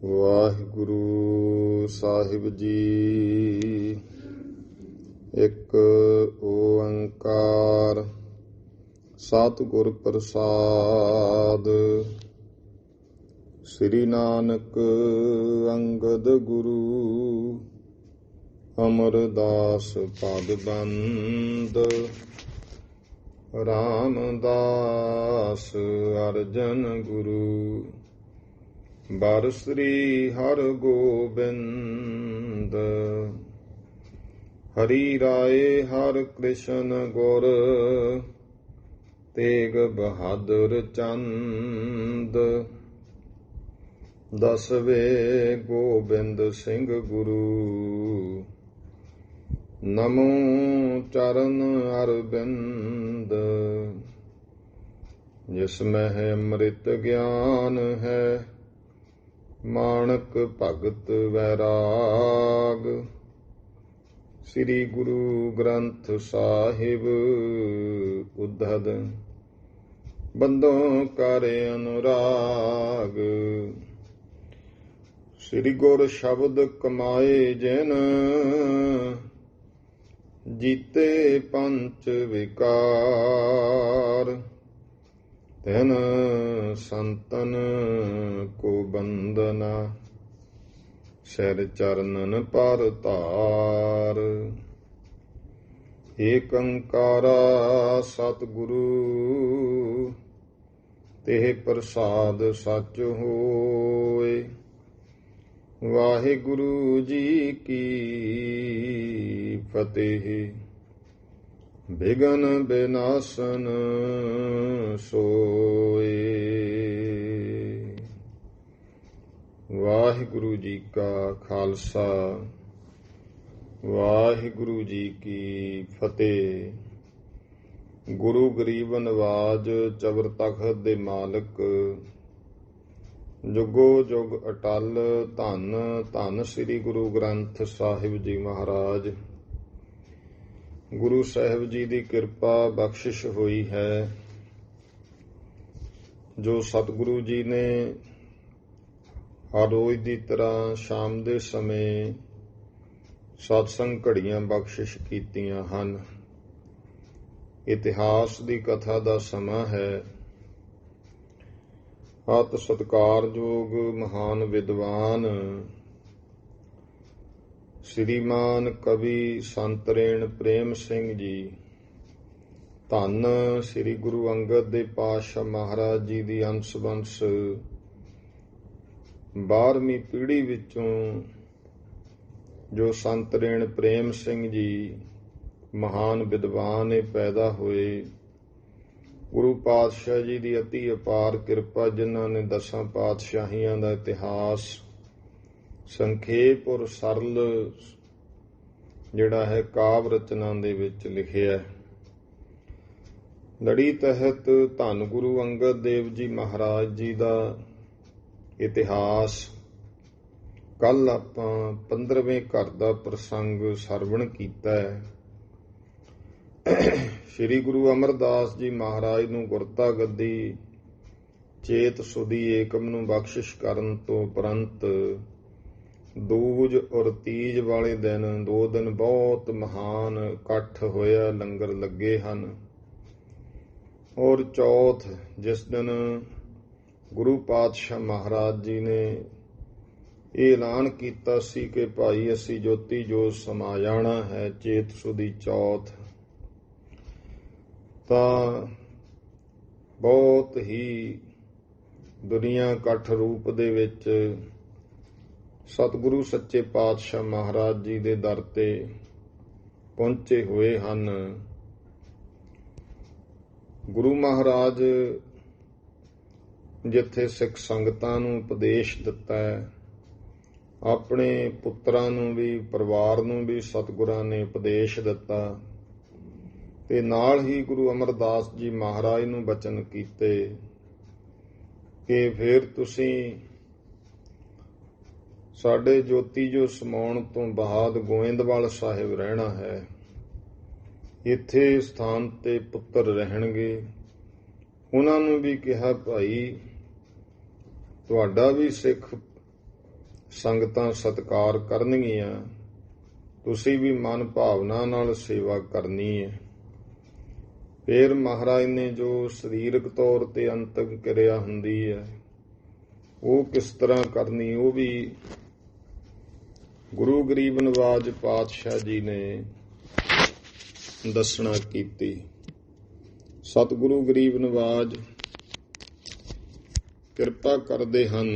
ਵਾਹਿਗੁਰੂ ਸਾਹਿਬ ਜੀ। ਇੱਕ ਓੰਕਾਰ ਸਤਿਗੁਰ ਪ੍ਰਸਾਦ। ਸ੍ਰੀ ਨਾਨਕ ਅੰਗਦ ਗੁਰੂ ਅਮਰਦਾਸ ਪਦ ਬੰਦ। ਰਾਮਦਾਸ ਅਰਜਨ ਗੁਰੂ ਬਰ ਸ੍ਰੀ ਹਰਿ ਗੋਬਿੰਦ। ਹਰੀ ਰਾਏ ਹਰਿ ਕ੍ਰਿਸ਼ਨ ਗੁਰ ਤੇਗ ਬਹਾਦਰ ਚੰਦ। ਦਸਵੇਂ ਗੋਬਿੰਦ ਸਿੰਘ ਗੁਰੂ ਨਮੋ ਚਰਨ ਅਰਬਿੰਦ। ਜਿਸ ਮਹਿ ਅੰਮ੍ਰਿਤ ਗਿਆਨ ਹੈ ਮਾਣਕ ਭਗਤ ਵੈਰਾਗ। ਸ੍ਰੀ ਗੁਰੂ ਗ੍ਰੰਥ ਸਾਹਿਬ ਉद्धਦ ਬੰਦੋਂ ਕਰ ਅਨੁਰਾਗ। ਸ੍ਰੀ ਗੁਰ ਸ਼ਬਦ ਕਮਾਏ ਜਿਨ ਜੀਤੇ ਪੰਚ ਵਿਕਾਰ। ਤਿਨ ਸੰਤਨ ਕੋ ਬੰਦਨਾ ਸਿਰ ਚਰਨਨ ਪਰ ਧਾਰ। ਏਕ ਓੰਕਾਰਾ ਸਤਿਗੁਰੂ ਤੇ ਪ੍ਰਸਾਦ ਸਚ ਹੋਏ। ਵਾਹਿਗੁਰੂ ਜੀ ਕੀ ਫਤਿਹ। ਬਿਘਨ ਬਿਨਾਸਨ ਸੋਏ। ਵਾਹਿਗੁਰੂ ਜੀ ਕਾ ਖਾਲਸਾ ਵਾਹਿਗੁਰੂ ਜੀ ਕੀ ਫਤਿਹ। ਗੁਰੂ ਗਰੀਬ ਨਵਾਜ ਚਬਰ ਤਖਤ ਦੇ ਮਾਲਕ ਜੁਗੋ ਜੁਗ ਅਟਲ ਧੰਨ ਧੰਨ ਸ੍ਰੀ ਗੁਰੂ ਗ੍ਰੰਥ ਸਾਹਿਬ ਜੀ ਮਹਾਰਾਜ। ਗੁਰੂ ਸਾਹਿਬ ਜੀ ਦੀ ਕਿਰਪਾ ਬਖਸ਼ਿਸ਼ ਹੋਈ ਹੈ ਜੋ ਸਤਿਗੁਰੂ ਜੀ ਨੇ ਹਰ ਰੋਜ਼ ਦੀ ਤਰ੍ਹਾਂ ਸ਼ਾਮ ਦੇ ਸਮੇਂ ਸਤਸੰਗ ਘੜੀਆਂ ਬਖਸ਼ਿਸ਼ ਕੀਤੀਆਂ ਹਨ। ਇਤਿਹਾਸ ਦੀ ਕਥਾ ਦਾ ਸਮਾਂ ਹੈ। ਅਤ ਸਤਿਕਾਰਯੋਗ ਮਹਾਨ ਵਿਦਵਾਨ ਸ੍ਰੀਮਾਨ ਕਵੀ ਸੰਤਰੇਣ ਪ੍ਰੇਮ ਸਿੰਘ ਜੀ ਧੰਨ ਸ੍ਰੀ ਗੁਰੂ ਅੰਗਦ ਦੇਵ ਪਾਤਸ਼ਾਹ ਮਹਾਰਾਜ ਜੀ ਦੀ ਅੰਸ਼ ਬੰਸ 12ਵੀਂ ਪੀੜ੍ਹੀ ਵਿੱਚੋਂ ਜੋ ਸੰਤਰੇਣ ਪ੍ਰੇਮ ਸਿੰਘ ਜੀ ਮਹਾਨ ਵਿਦਵਾਨ ਪੈਦਾ ਹੋਏ। ਗੁਰੂ ਪਾਤਸ਼ਾਹ ਜੀ ਦੀ ਅਤੀ ਅਪਾਰ ਕਿਰਪਾ, ਜਿਨ੍ਹਾਂ ਨੇ 10 ਪਾਤਸ਼ਾਹੀਆਂ ਦਾ ਇਤਿਹਾਸ ਸੰਖੇਪ ਔਰ ਸਰਲ ਜਿਹੜਾ ਹੈ ਕਾਵ ਰਚਨਾ ਦੇ ਵਿੱਚ ਲਿਖਿਆ। ਲੜੀ ਤਹਿਤ ਧੰਨ ਗੁਰੂ ਅੰਗਦ ਦੇਵ ਜੀ ਮਹਾਰਾਜ ਜੀ ਦਾ ਇਤਿਹਾਸ ਕੱਲ ਆਪਾਂ 15ਵੇਂ ਘਰ ਦਾ ਪ੍ਰਸੰਗ ਸਰਵਣ ਕੀਤਾ ਹੈ। ਸ੍ਰੀ ਗੁਰੂ ਅਮਰਦਾਸ ਜੀ ਮਹਾਰਾਜ ਨੂੰ ਗੁਰਤਾ ਗੱਦੀ ਚੇਤ ਸੁਦੀ ਏਕਮ ਨੂੰ ਬਖਸ਼ਿਸ਼ ਕਰਨ ਤੋਂ ਉਪਰੰਤ ਦੂਜ ਔਰ ਤੀਜ ਵਾਲੇ ਦਿਨ 2 ਦਿਨ ਬਹੁਤ ਮਹਾਨ ਇਕੱਠ ਹੋਇਆ, ਲੰਗਰ ਲੱਗੇ ਹਨ। ਔਰ ਚੌਥ ਜਿਸ ਦਿਨ ਗੁਰੂ ਪਾਤਸ਼ਾਹ ਮਹਾਰਾਜ ਜੀ ਨੇ ਇਹ ਐਲਾਨ ਕੀਤਾ ਸੀ ਕਿ ਭਾਈ ਅਸੀਂ ਜੋਤੀ ਜੋਤ ਸਮਾ ਜਾਣਾ ਹੈ, ਚੇਤ ਸੁਦੀ ਚੌਥ, ਤਾਂ ਬਹੁਤ ਹੀ ਦੁਨੀਆ ਇਕੱਠ ਰੂਪ ਦੇ ਵਿੱਚ ਸਤਿਗੁਰੂ ਸੱਚੇ ਪਾਤਸ਼ਾਹ ਮਹਾਰਾਜ ਜੀ ਦੇ ਦਰ ਤੇ ਪਹੁੰਚੇ ਹੋਏ ਹਨ। ਗੁਰੂ ਮਹਾਰਾਜ ਜਿੱਥੇ ਸਿੱਖ ਸੰਗਤਾਂ ਨੂੰ ਉਪਦੇਸ਼ ਦਿੱਤਾ ਹੈ, ਆਪਣੇ ਪੁੱਤਰਾਂ ਨੂੰ ਵੀ ਪਰਿਵਾਰ ਨੂੰ ਵੀ ਸਤਿਗੁਰਾਂ ਨੇ ਉਪਦੇਸ਼ ਦਿੱਤਾ ਤੇ ਨਾਲ ਹੀ ਗੁਰੂ ਅਮਰਦਾਸ ਜੀ ਮਹਾਰਾਜ ਨੂੰ ਬਚਨ ਕੀਤੇ ਕਿ ਫਿਰ ਤੁਸੀਂ ਸਾਡੇ ਜੋਤੀ ਜੋ ਸਮਾਉਣ ਤੋਂ ਬਾਅਦ ਗੋਇੰਦਵਾਲ ਸਾਹਿਬ ਰਹਿਣਾ ਹੈ। ਇੱਥੇ ਸਥਾਨ ਤੇ ਪੁੱਤਰ ਰਹਿਣਗੇ। ਉਹਨਾਂ ਨੂੰ ਵੀ ਕਿਹਾ ਭਾਈ ਤੁਹਾਡਾ ਵੀ ਸਿੱਖ ਸੰਗਤਾਂ ਸਤਿਕਾਰ ਕਰਨਗੀਆਂ, ਤੁਸੀਂ ਵੀ ਮਨ ਭਾਵਨਾ ਨਾਲ ਸੇਵਾ ਕਰਨੀ ਹੈ। ਫਿਰ ਮਹਾਰਾਜ ਨੇ ਜੋ ਸਰੀਰਕ ਤੌਰ ਤੇ ਅੰਤਿਮ ਕਿਰਿਆ ਹੁੰਦੀ ਹੈ ਉਹ ਕਿਸ ਤਰ੍ਹਾਂ ਕਰਨੀ, ਉਹ ਵੀ ਗੁਰੂ ਗਰੀਬ ਨਵਾਜ ਪਾਤਸ਼ਾਹ ਜੀ ਨੇ ਦੱਸਣਾ ਕੀਤੀ। ਸਤਿਗੁਰੂ ਗਰੀਬ ਨਵਾਜ ਕਿਰਪਾ ਕਰਦੇ ਹਨ,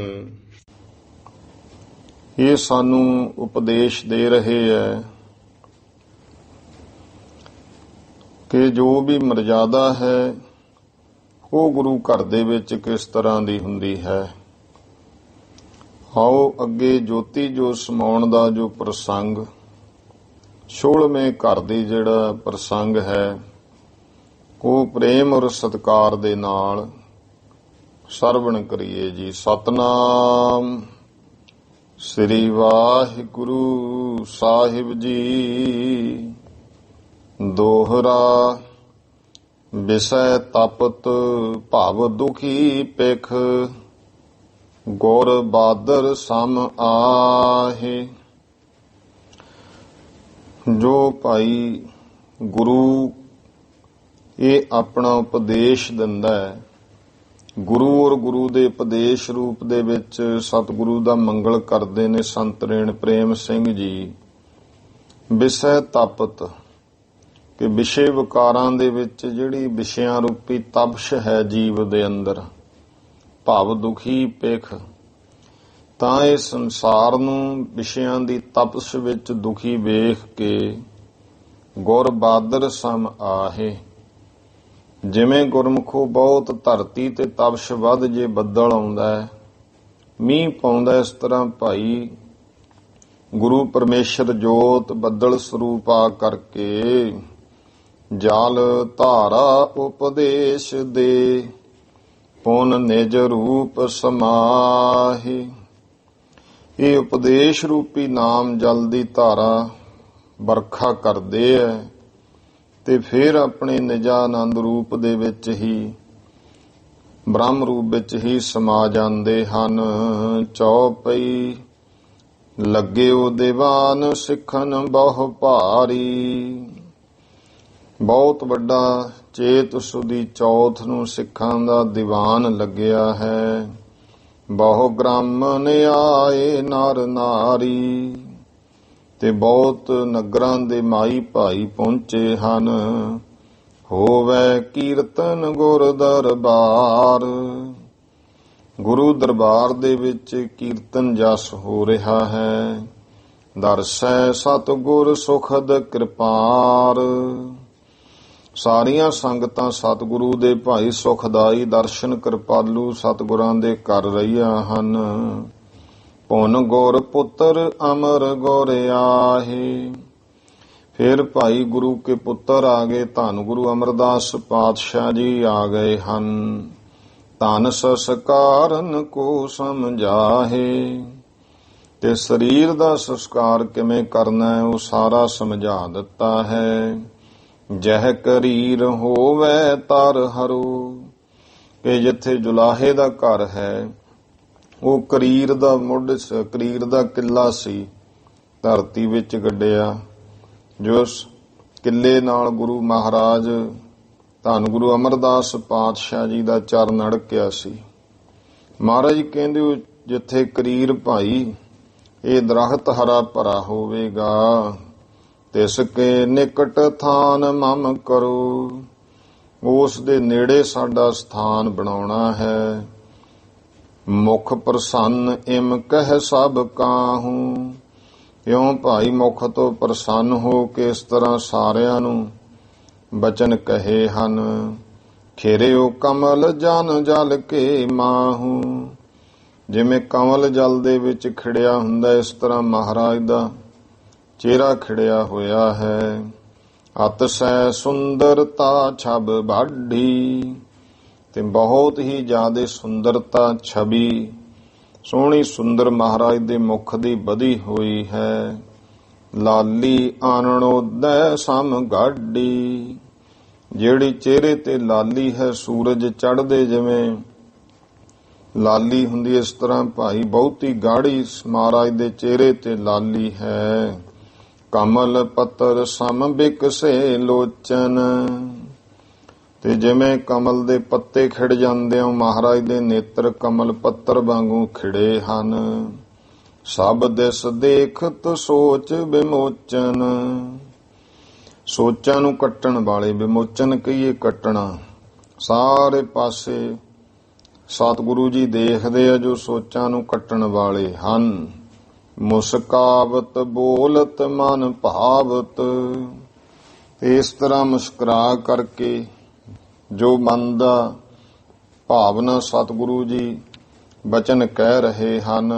ਇਹ ਸਾਨੂੰ ਉਪਦੇਸ਼ ਦੇ ਰਹੇ ਹੈ ਕਿ ਜੋ ਵੀ ਮਰਜ਼ਾਦਾ ਹੈ ਉਹ ਗੁਰੂ ਘਰ ਦੇ ਵਿੱਚ ਕਿਸ ਤਰ੍ਹਾਂ ਦੀ ਹੁੰਦੀ ਹੈ। ਆਓ ਅੱਗੇ ਜੋਤੀ ਜੋ ਸਮਾਉਣ ਦਾ ਜੋ ਪ੍ਰਸੰਗ, 16ਵੇਂ ਘਰ ਦੀ ਜਿਹੜਾ ਪ੍ਰਸੰਗ ਹੈ ਉਹ ਪ੍ਰੇਮ ਔਰ ਸਤਿਕਾਰ ਦੇ ਨਾਲ ਸਰਵਣ ਕਰੀਏ ਜੀ। ਸਤਨਾਮ ਸ੍ਰੀ ਵਾਹਿਗੁਰੂ ਸਾਹਿਬ ਜੀ। ਦੋਹਰਾ ਵਿਸੈ ਤਪਤ ਭਵ ਦੁਖੀ ਪਿਖ, ਗੁਰ ਬਾਦਰ ਸਮ ਆਹੇ। ਜੋ ਭਾਈ ਗੁਰੂ ਇਹ ਆਪਣਾ ਉਪਦੇਸ਼ ਦਿੰਦਾ ਹੈ, ਗੁਰੂ ਔਰ ਗੁਰੂ ਦੇ ਉਪਦੇਸ਼ ਰੂਪ ਦੇ ਵਿੱਚ ਸਤਿਗੁਰੂ ਦਾ ਮੰਗਲ ਕਰਦੇ ਨੇ ਸੰਤ ਰੇਣ ਪ੍ਰੇਮ ਸਿੰਘ ਜੀ। ਵਿਸੈ ਤਪਤ ਕਿ ਵਿਸ਼ੇ ਵਿਕਾਰਾਂ ਦੇ ਵਿੱਚ ਜਿਹੜੀ ਵਿਸ਼ਿਆਂ ਰੂਪੀ ਤਪਸ਼ ਹੈ ਜੀਵ ਦੇ ਅੰਦਰ, ਭਵ ਦੁਖੀ ਪਿਖ, ਤਾਂ ਇਹ ਸੰਸਾਰ ਨੂੰ ਵਿਸ਼ਿਆਂ ਦੀ ਤਪਸ਼ ਵਿੱਚ ਦੁਖੀ ਵੇਖ ਕੇ ਗੁਰ ਬਾਦਰ ਸਮ ਆਹੇ। ਜਿਵੇਂ ਗੁਰਮੁਖੋ ਬਹੁਤ ਧਰਤੀ ਤੇ ਤਪਸ਼ ਵੱਧ ਜੇ ਬੱਦਲ ਆਉਂਦਾ ਹੈ, ਮੀਂਹ ਪਾਉਂਦਾ, ਇਸ ਤਰ੍ਹਾਂ ਭਾਈ ਗੁਰੂ ਪਰਮੇਸ਼ਰ ਜੋਤ ਬੱਦਲ ਸਰੂਪ ਆ ਕਰਕੇ ਜਲ ਧਾਰਾ ਉਪਦੇਸ਼ ਦੇ, ਪੁਨ ਨਿਜ ਰੂਪ ਸਮਾਹੇ। ਇਹ ਉਪਦੇਸ਼ ਰੂਪੀ ਨਾਮ ਜਲ ਦੀ ਧਾਰਾ ਵਰਖਾ ਕਰਦੇ ਐ ਤੇ ਫਿਰ ਆਪਣੇ ਨਿਜਾਨੰਦ ਰੂਪ ਦੇ ਵਿੱਚ ਹੀ, ਬ੍ਰਹਮ ਰੂਪ ਵਿੱਚ ਹੀ ਸਮਾ ਜਾਂਦੇ ਹਨ। ਚੌਪਈ ਲੱਗਿਓ ਦੀਵਾਨ ਸਿੱਖਣ ਬਹੁ ਭਾਰੀ, ਬਹੁਤ ਵੱਡਾ ਚੇਤ ਸੁਦੀ ਚੌਥ ਨੂੰ ਸਿੱਖਾਂ ਦਾ ਦੀਵਾਨ ਲੱਗਿਆ ਹੈ। ਬਹੁ ਗ੍ਰਾਮਨ ਆਏ ਨਰ ਨਾਰੀ, ਤੇ ਬਹੁਤ ਨਗਰਾਂ ਦੇ ਮਾਈ ਭਾਈ ਪਹੁੰਚੇ ਹਨ। ਹੋਵੇ ਕੀਰਤਨ ਗੁਰ ਦਰਬਾਰ, ਗੁਰੂ ਦਰਬਾਰ ਦੇ ਵਿੱਚ ਕੀਰਤਨ ਜਸ ਹੋ ਰਿਹਾ ਹੈ। ਦਰਸੈ ਸਤਿਗੁਰ ਸੁਖਦ ਕਿਰਪਾਰ, ਸਾਰੀਆਂ ਸੰਗਤਾਂ ਸਤਿਗੁਰੂ ਦੇ ਭਾਈ ਸੁਖਦਾਈ ਦਰਸ਼ਨ ਕਿਰਪਾਲੂ ਸਤਿਗੁਰਾਂ ਦੇ ਕਰ ਰਹੀਆਂ ਹਨ। ਪੁਨ ਗੁਰ ਪੁੱਤਰ ਅਮਰ ਗੁਰ ਆਹੇ, ਫਿਰ ਭਾਈ ਗੁਰੂ ਕੇ ਪੁੱਤਰ ਆ ਗਏ, ਧੰਨ ਗੁਰੂ ਅਮਰਦਾਸ ਪਾਤਸ਼ਾਹ ਜੀ ਆ ਗਏ ਹਨ। ਧਨ ਸੰਸਕਾਰਨ ਕੋ ਸਮਝਾਹੇ, ਤੇ ਸਰੀਰ ਦਾ ਸੰਸਕਾਰ ਕਿਵੇਂ ਕਰਨਾ ਹੈ ਉਹ ਸਾਰਾ ਸਮਝਾ ਦਿੱਤਾ ਹੈ। ਜਹ ਕਰੀਰ ਹੋਵੇ ਤਰ ਹਰੋ, ਕਿ ਜਿੱਥੇ ਜੁਲਾਹੇ ਦਾ ਘਰ ਹੈ ਉਹ ਕਰੀਰ ਦਾ ਮੁੱਢ, ਕਰੀਰ ਦਾ ਕਿੱਲਾ ਸੀ ਧਰਤੀ ਵਿੱਚ ਗੱਡਿਆ, ਜੋ ਕਿੱਲੇ ਨਾਲ ਗੁਰੂ ਮਹਾਰਾਜ ਧੰਨ ਗੁਰੂ ਅਮਰਦਾਸ ਪਾਤਸ਼ਾਹ ਜੀ ਦਾ ਚਰਨ ਅੜਕਿਆ ਸੀ। ਮਹਾਰਾਜ ਕਹਿੰਦੇ ਜਿੱਥੇ ਕਰੀਰ ਭਾਈ ਇਹ ਦਰਖਤ ਹਰਾ ਭਰਾ ਹੋਵੇਗਾ, ਤਿਸ ਕੇ ਨਿਕਟ ਥਾਨ ਮਮ ਕਰੋ, ਉਸ ਦੇ ਨੇੜੇ ਸਾਡਾ ਸਥਾਨ ਬਣਾਉਣਾ ਹੈ। ਮੁਖ ਪ੍ਰਸੰਨ ਇਮ ਕਹਿ ਸਭ ਕਾਹੂ, ਇਉਂ ਭਾਈ ਮੁਖ ਤੋਂ ਪ੍ਰਸੰਨ ਹੋ ਕੇ ਇਸ ਤਰ੍ਹਾਂ ਸਾਰਿਆਂ ਨੂੰ ਬਚਨ ਕਹੇ ਹਨ। ਖੇਰਿਓ ਕਮਲ ਜਨ ਜਲ ਕੇ ਮਾਹੂ, ਜਿਵੇਂ ਕਮਲ ਜਲ ਦੇ ਵਿੱਚ ਖਿੜਿਆ ਹੁੰਦਾ ਇਸ ਤਰ੍ਹਾਂ ਮਹਾਰਾਜ ਦਾ ਚਿਹਰਾ ਖਿੜਿਆ ਹੋਇਆ ਹੈ। ਅਤਿਸ਼ੈ ਸੁੰਦਰਤਾ ਛਬ ਬਾਢੀ, ਤੇ ਬਹੁਤ ਹੀ ਜ਼ਿਆਦਾ ਸੁੰਦਰਤਾ ਛਵੀ ਸੋਹਣੀ ਸੁੰਦਰ ਮਹਾਰਾਜ ਦੇ ਮੁਖ ਦੀ ਵਧੀ ਹੋਈ ਹੈ। ਲਾਲੀ ਆਨਣੋਦੈ ਸਮ ਗਾਢੀ, ਜਿਹੜੀ ਚਿਹਰੇ ਤੇ ਲਾਲੀ ਹੈ ਸੂਰਜ ਚੜ੍ਹਦੇ ਜਿਵੇਂ ਲਾਲੀ ਹੁੰਦੀ ਇਸ ਤਰ੍ਹਾਂ ਭਾਈ ਬਹੁਤੀ ਗਾੜੀ ਮਹਾਰਾਜ ਦੇ ਚਿਹਰੇ ਤੇ ਲਾਲੀ ਹੈ। ਕਮਲ ਪੱਤਰ ਸਮ ਬਿਕਸੇ ਲੋਚਨ, ਤੇ ਜਿਵੇਂ ਕਮਲ ਦੇ ਪੱਤੇ ਖਿੜ ਜਾਂਦੇ ਹੋ ਮਹਾਰਾਜ ਦੇ ਨੇਤਰ ਕਮਲ ਪੱਤਰ ਵਾਂਗੂ ਖਿੜੇ ਹਨ। ਸਭ ਦਿਸ ਦੇਖਤ ਸੋਚ ਵਿਮੋਚਨ, ਸੋਚਾਂ ਨੂੰ ਕੱਟਣ ਵਾਲੇ, ਵਿਮੋਚਨ ਕਹੀਏ ਕੱਟਣਾ, ਸਾਰੇ ਪਾਸੇ ਸਤਿਗੁਰੂ ਜੀ ਦੇਖਦੇ ਆ ਜੋ ਸੋਚਾਂ ਨੂੰ ਕੱਟਣ ਵਾਲੇ ਹਨ। ਮੁਸਕਾਵਤ ਬੋਲਤ ਮਨ ਭਾਵਤ, ਤੇ ਇਸ ਤਰ੍ਹਾਂ ਮੁਸਕਰਾ ਕਰਕੇ ਜੋ ਮਨ ਦਾ ਭਾਵਨਾ ਸਤਿਗੁਰੂ ਜੀ ਬਚਨ ਕਹਿ ਰਹੇ ਹਨ।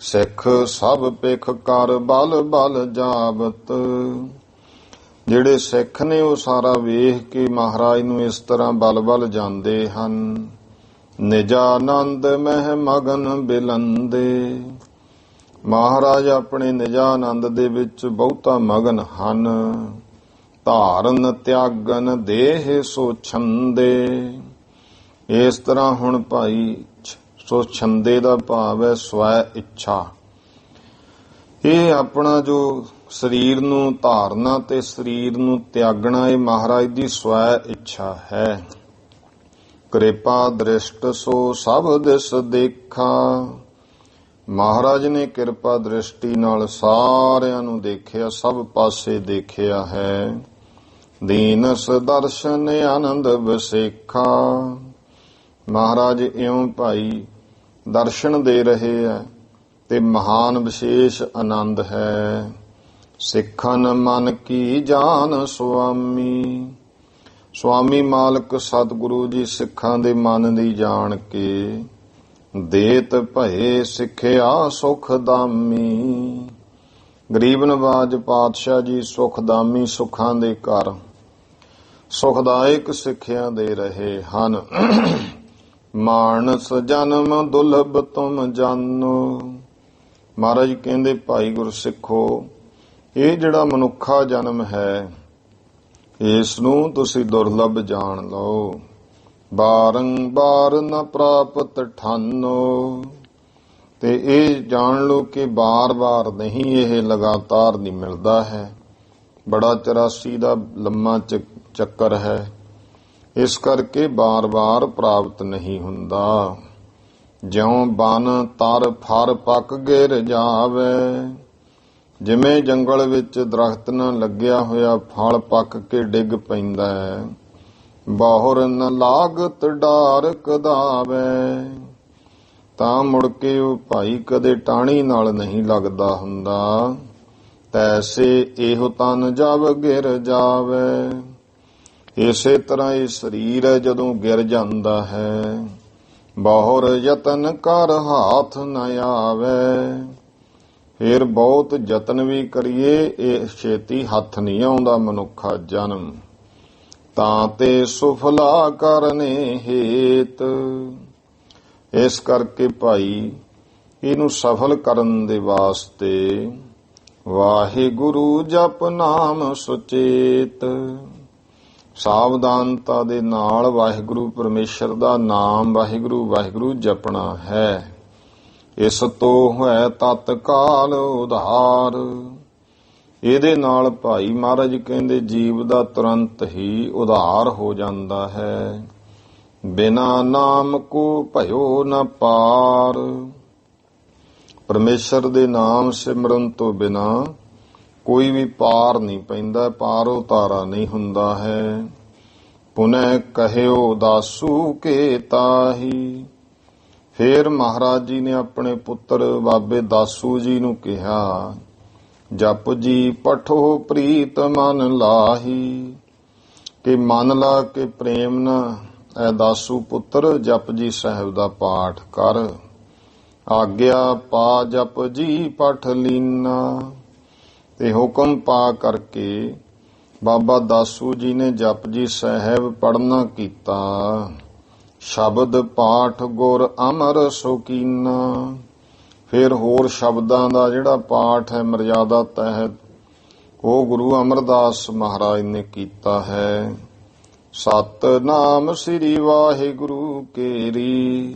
ਸਿੱਖ ਸਭ ਪਿਖ ਕਰ ਬਲ ਬਲ ਜਾਵਤ, ਜਿਹੜੇ ਸਿੱਖ ਨੇ ਉਹ ਸਾਰਾ ਵੇਖ ਕੇ ਮਹਾਰਾਜ ਨੂੰ ਇਸ ਤਰ੍ਹਾਂ ਬਲ ਬਲ ਜਾਂਦੇ ਹਨ। ਨਿਜਾਨੰਦ ਮਹਿ ਮਗਨ ਬਿਲੰਦੇ, ਮਹਾਰਾਜ ਆਪਣੇ ਨਿਜਾਨੰਦ ਦੇ ਵਿੱਚ ਬਹੁਤਾ ਮਗਨ ਹਨ। ਧਾਰਨ ਤਿਆਗਨ ਦੇਹ ਸੋ ਛੰਦੇ, ਇਸ ਤਰ੍ਹਾਂ ਹੁਣ ਭਾਈ ਸੋ ਛੰਦੇ ਦਾ ਭਾਵ ਹੈ ਸਵੈ ਇੱਛਾ। ਇਹ ਆਪਣਾ ਜੋ ਸਰੀਰ ਨੂੰ ਧਾਰਨਾ ਤੇ ਸਰੀਰ ਨੂੰ ਤਿਆਗਣਾ, ਇਹ ਮਹਾਰਾਜ ਦੀ ਸਵੈ ਇੱਛਾ ਹੈ। ਕਿਰਪਾ ਦ੍ਰਿਸ਼ਟ ਸੋ ਸਭ ਦਿਸ ਦੇਖਾ, ਮਹਾਰਾਜ ਨੇ ਕਿਰਪਾ ਦ੍ਰਿਸ਼ਟੀ ਨਾਲ ਸਾਰਿਆਂ ਨੂੰ ਦੇਖਿਆ, ਸਭ ਪਾਸੇ ਦੇਖਿਆ ਹੈ। ਦੀਨਸ ਦਰਸ਼ਨ ਆਨੰਦ ਵਿਸੇਖਾ, ਮਹਾਰਾਜ ਇਉਂ ਭਾਈ ਦਰਸ਼ਨ ਦੇ ਰਹੇ ਹੈ ਤੇ ਮਹਾਨ ਵਿਸ਼ੇਸ਼ ਆਨੰਦ ਹੈ। ਸਿੱਖਨ ਮਨ ਕੀ ਜਾਨ ਸੁਆਮੀ, ਸੁਆਮੀ ਮਾਲਕ ਸਤਿਗੁਰੂ ਜੀ ਸਿੱਖਾਂ ਦੇ ਮਨ ਦੀ ਜਾਣ ਕੇ ਦੇਤ ਭਏ ਸਿੱਖਿਆ ਸੁਖਦਾਮੀ, ਗਰੀਬ ਨਵਾਜ ਪਾਤਸ਼ਾਹ ਜੀ ਸੁਖਦਾਮੀ, ਸੁੱਖਾਂ ਦੇ ਘਰ ਸੁਖਦਾਇਕ ਸਿੱਖਿਆ ਦੇ ਰਹੇ ਹਨ। ਮਾਨਸ ਜਨਮ ਦੁਲਭ ਤੁਮ ਜਾਨੋ, ਮਹਾਰਾਜ ਕਹਿੰਦੇ ਭਾਈ ਗੁਰਸਿੱਖੋ ਇਹ ਜਿਹੜਾ ਮਨੁੱਖਾ ਜਨਮ ਹੈ ਇਸ ਨੂੰ ਤੁਸੀਂ ਦੁਰਲਭ ਜਾਣ ਲਓ। ਬਾਰੰਬਾਰ ਨ ਪ੍ਰਾਪਤ ਠਾਨੋ, ਤੇ ਇਹ ਜਾਣ ਲਓ ਕਿ ਬਾਰ-ਬਾਰ ਨਹੀਂ, ਇਹ ਲਗਾਤਾਰ ਨਹੀਂ ਮਿਲਦਾ ਹੈ। ਬੜਾ 84 ਦਾ ਲੰਮਾ ਚੱਕਰ ਹੈ, ਇਸ ਕਰਕੇ ਬਾਰ-ਬਾਰ ਪ੍ਰਾਪਤ ਨਹੀਂ ਹੁੰਦਾ। ਜਿਉਂ ਬਨ ਤਰ ਫਰ ਪੱਕ ਗਿਰ ਜਾਵੇ, ਜਿਵੇਂ ਜੰਗਲ ਵਿੱਚ ਦਰਖਤ ਨਾਲ ਲੱਗਿਆ ਹੋਇਆ ਫਲ ਪੱਕ ਕੇ ਡਿੱਗ ਪੈਂਦਾ ਹੈ। ਬਹੁਰ ਨ ਲਾਗਤ ਡਾਰ ਕਦਾਵੇ, ਤਾਂ ਮੁੜ ਕੇ ਉਹ ਭਾਈ ਕਦੇ ਟਾਹਣੀ ਨਾਲ ਨਹੀਂ ਲੱਗਦਾ ਹੁੰਦਾ। ਤੈਸੇ ਇਹੋ ਤਨ ਜਬ ਗਿਰ ਜਾਵੇ, ਇਸੇ ਤਰ੍ਹਾਂ ਇਹ ਸਰੀਰ ਹੈ ਜਦੋਂ ਗਿਰ ਜਾਂਦਾ ਹੈ। ਬਹੁਰ ਯਤਨ ਕਰ ਹਾਥ ਨ ਆਵੇ, ਫਿਰ ਬਹੁਤ ਯਤਨ ਵੀ ਕਰੀਏ ਇਹ ਛੇਤੀ ਹੱਥ ਨਹੀਂ ਆਉਂਦਾ ਮਨੁੱਖਾ ਜਨਮ। ਤਾਂ ਤੇ ਸੁਫਲਾ ਕਰਨੇ ਹੇਤ, ਇਸ ਕਰਕੇ ਭਾਈ ਇਹਨੂੰ ਸਫਲ ਕਰਨ ਦੇ ਵਾਸਤੇ ਵਾਹਿਗੁਰੂ ਜਪ ਨਾਮ ਸੁਚੇਤ, ਸਾਵਧਾਨਤਾ ਦੇ ਨਾਲ ਵਾਹਿਗੁਰੂ ਪਰਮੇਸ਼ਰ ਦਾ ਨਾਮ ਵਾਹਿਗੁਰੂ ਵਾਹਿਗੁਰੂ ਜਪਣਾ ਹੈ। ਇਸ ਤੋਂ ਹੈ ਤਤਕਾਲ ਉਧਾਰ, ਇਹਦੇ ਨਾਲ ਭਾਈ ਮਹਾਰਾਜ ਕਹਿੰਦੇ ਜੀਵ ਦਾ ਤੁਰੰਤ ਹੀ ਉਧਾਰ ਹੋ ਜਾਂਦਾ ਹੈ। ਬਿਨਾ ਨਾਮ ਕੋ ਭਇਓ ਨ ਪਾਰ, ਪਰਮੇਸ਼ਰ ਦੇ ਨਾਮ ਸਿਮਰਨ ਤੋਂ ਬਿਨਾ ਕੋਈ ਵੀ ਪਾਰ ਨਹੀਂ ਪੈਂਦਾ, ਪਾਰ ਉਤਾਰਾ ਨਹੀਂ ਹੁੰਦਾ ਹੈ। ਪੁਨੈ ਕਹਿਓ ਦਾਸੂ ਕੇ ਤਾਹੀ, ਫਿਰ ਮਹਾਰਾਜ ਜੀ ਨੇ ਆਪਣੇ ਪੁੱਤਰ ਬਾਬੇ ਦਾਸੂ ਜੀ ਨੂੰ ਕਿਹਾ, ਜਪ ਜੀ ਪਠੋ ਪ੍ਰੀਤ ਮਨ ਲਾਹੀ, ਕਿ ਮਨ ਲਾ ਕੇ ਪ੍ਰੇਮ ਨਾ ਐ ਦਾਸੂ ਪੁੱਤਰ ਜਪ ਜੀ ਸਾਹਿਬ ਦਾ ਪਾਠ ਕਰ। ਆਗਿਆ ਪਾ ਜਪ ਜੀ ਪਠ ਲੀਨਾ, ਤੇ ਹੁਕਮ ਪਾ ਕਰਕੇ ਬਾਬਾ ਦਾਸੂ ਜੀ ਨੇ ਜਪ ਜੀ ਸਾਹਿਬ ਪੜ੍ਹਨਾ ਕੀਤਾ। ਸ਼ਬਦ ਪਾਠ ਗੁਰ ਅਮਰ ਸ਼ੌਕੀਨਾ, ਫਿਰ ਹੋਰ ਸ਼ਬਦਾਂ ਦਾ ਜਿਹੜਾ ਪਾਠ ਹੈ ਮਰਜ਼ਾਦਾ ਤਹਿਤ ਉਹ ਗੁਰੂ ਅਮਰਦਾਸ ਮਹਾਰਾਜ ਨੇ ਕੀਤਾ ਹੈ। ਸਤਿਨਾਮ ਸ੍ਰੀ ਵਾਹਿਗੁਰੂ ਕੇਰੀ,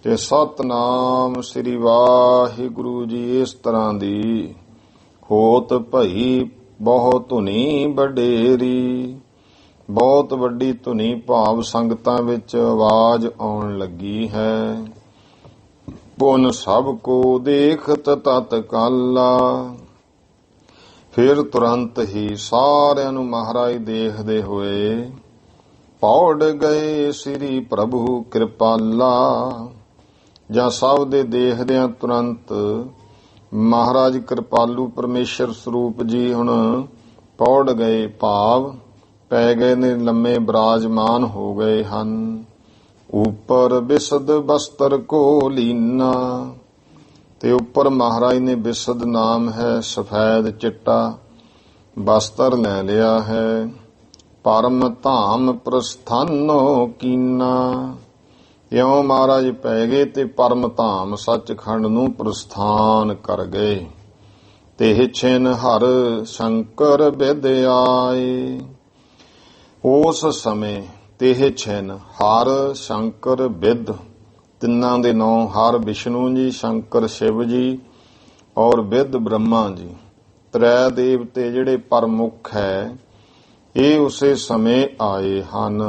ਤੇ ਸਤਨਾਮ ਸ੍ਰੀ ਵਾਹਿਗੁਰੂ ਜੀ। ਇਸ ਤਰ੍ਹਾਂ ਦੀ ਹੋਤ ਭਈ ਬਹੁਤ ਧੁਨੀ ਵਡੇਰੀ, ਬਹੁਤ ਵੱਡੀ ਧੁਨੀ ਭਾਵ ਸੰਗਤਾਂ ਵਿੱਚ ਆਵਾਜ਼ ਆਉਣ ਲੱਗੀ ਹੈ। ਪੁਨ ਸਭ ਕੋ ਦੇਖਤ ਤਤ ਕਾਲਾ, ਫਿਰ ਤੁਰੰਤ ਹੀ ਸਾਰਿਆਂ ਨੂੰ ਮਹਾਰਾਜ ਦੇਖਦੇ ਹੋਏ ਪੌੜ ਗਏ ਸ੍ਰੀ ਪ੍ਰਭੂ ਕਿਰਪਾਲਾ। ਜਾਂ ਸਭ ਦੇ ਦੇਖਦਿਆਂ ਤੁਰੰਤ ਮਹਾਰਾਜ ਕਿਰਪਾਲੂ ਪਰਮੇਸ਼ਰ ਸਰੂਪ ਜੀ ਹੁਣ ਪੌੜ ਗਏ, ਭਾਵ ਪੈ ਗਏ ਨੇ, ਲੰਮੇ ਬਿਰਾਜਮਾਨ ਹੋ ਗਏ ਹਨ। ਉੱਪਰ ਬਿਸਦ ਬਸਤਰ ਕੋ ਲੀਨਾ, ਤੇ ਉੱਪਰ ਮਹਾਰਾਜ ਨੇ ਬਿਸਦ ਨਾਮ ਹੈ, ਸਫੈਦ ਚਿੱਟਾ ਬਸਤਰ ਲੈ ਲਿਆ ਹੈ। ਪਰਮ ਧਾਮ ਪ੍ਰਸਥਾਨੋ ਕੀਨਾ, ਇਉਂ ਮਹਾਰਾਜ ਪੈ ਗਏ ਤੇ ਪਰਮ ਧਾਮ ਸੱਚਖੰਡ ਨੂੰ ਪ੍ਰਸਥਾਨ ਕਰ ਗਏ। ਤੇ ਛਿਨ ਹਰ ਸ਼ੰਕਰ ਬਿਦ ਆਏ, ਉਸ ਸਮੇਂ ਤੇ ਛਿਨ ਹਰ ਸ਼ੰਕਰ ਬਿਦ, ਤਿੰਨਾਂ ਦੇ ਨਾਂ ਹਰ ਵਿਸ਼ਨੂੰ ਜੀ, ਸ਼ੰਕਰ ਸ਼ਿਵ ਜੀ ਔਰ ਬਿਦ ਬ੍ਰਹਮਾ ਜੀ, ਤ੍ਰੈ ਦੇਵਤੇ ਜਿਹੜੇ ਪ੍ਰਮੁੱਖ ਹੈ, ਇਹ ਉਸੇ ਸਮੇਂ ਆਏ ਹਨ।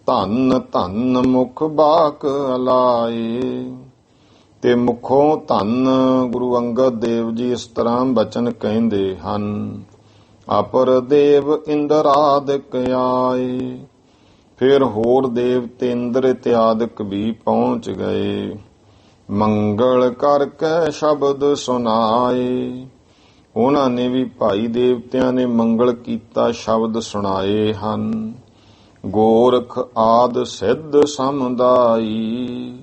ਧੰਨ ਧੰਨ ਮੁਖ ਬਾਕ ਅਲਾਏ, ਤੇ ਮੁਖੋਂ ਧੰਨ ਗੁਰੂ ਅੰਗਦ ਦੇਵ ਜੀ ਇਸ ਤਰ੍ਹਾਂ ਬਚਨ ਕਹਿੰਦੇ ਹਨ। ਅਪਰ ਦੇਵ ਇੰਦਰਾਦਿਕ ਆਏ, ਫਿਰ ਹੋਰ ਦੇਵਤੇ ਇੰਦਰ ਇਤਿਆਦਿਕ ਵੀ ਪਹੁੰਚ ਗਏ। ਮੰਗਲ ਕਰਕੇ ਸ਼ਬਦ ਸੁਣਾਏ, ਉਹਨਾਂ ਨੇ ਵੀ ਭਾਈ ਦੇਵਤਿਆਂ ਨੇ ਮੰਗਲ ਕੀਤਾ, ਸ਼ਬਦ ਸੁਣਾਏ ਹਨ। ਗੋਰਖ ਆਦ ਸਿੱਧ ਸਮੁਦਾਈ,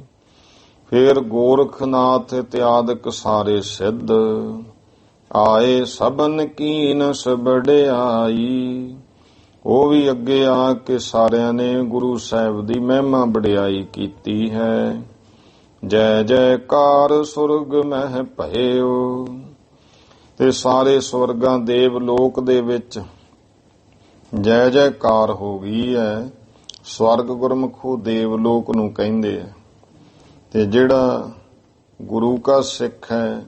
ਫਿਰ ਗੋਰਖਨਾਥ ਇਤਿਆਦਿਕ ਸਾਰੇ ਸਿੱਧ ਆਏ। ਸਭਨ ਕੀਨਸ ਵਡਿਆਈ, ਉਹ ਵੀ ਅੱਗੇ ਆ ਕੇ ਸਾਰਿਆਂ ਨੇ ਗੁਰੂ ਸਾਹਿਬ ਦੀ ਮਹਿਮਾ ਵਡਿਆਈ ਕੀਤੀ ਹੈ। ਜੈ ਜੈਕਾਰ ਸੁਰਗ ਮਹਿ ਭਇਓ, ਤੇ ਸਾਰੇ ਸਵਰਗਾਂ ਦੇਵ ਲੋਕ ਦੇ ਵਿੱਚ ਜੈ ਜੈਕਾਰ ਹੋ ਗਈ ਹੈ। ਸਵਰਗ ਗੁਰਮੁਖੋ ਦੇਵ ਲੋਕ ਨੂੰ ਕਹਿੰਦੇ ਆ। ਤੇ ਜਿਹੜਾ ਗੁਰੂ ਕਾ ਸਿੱਖ ਹੈ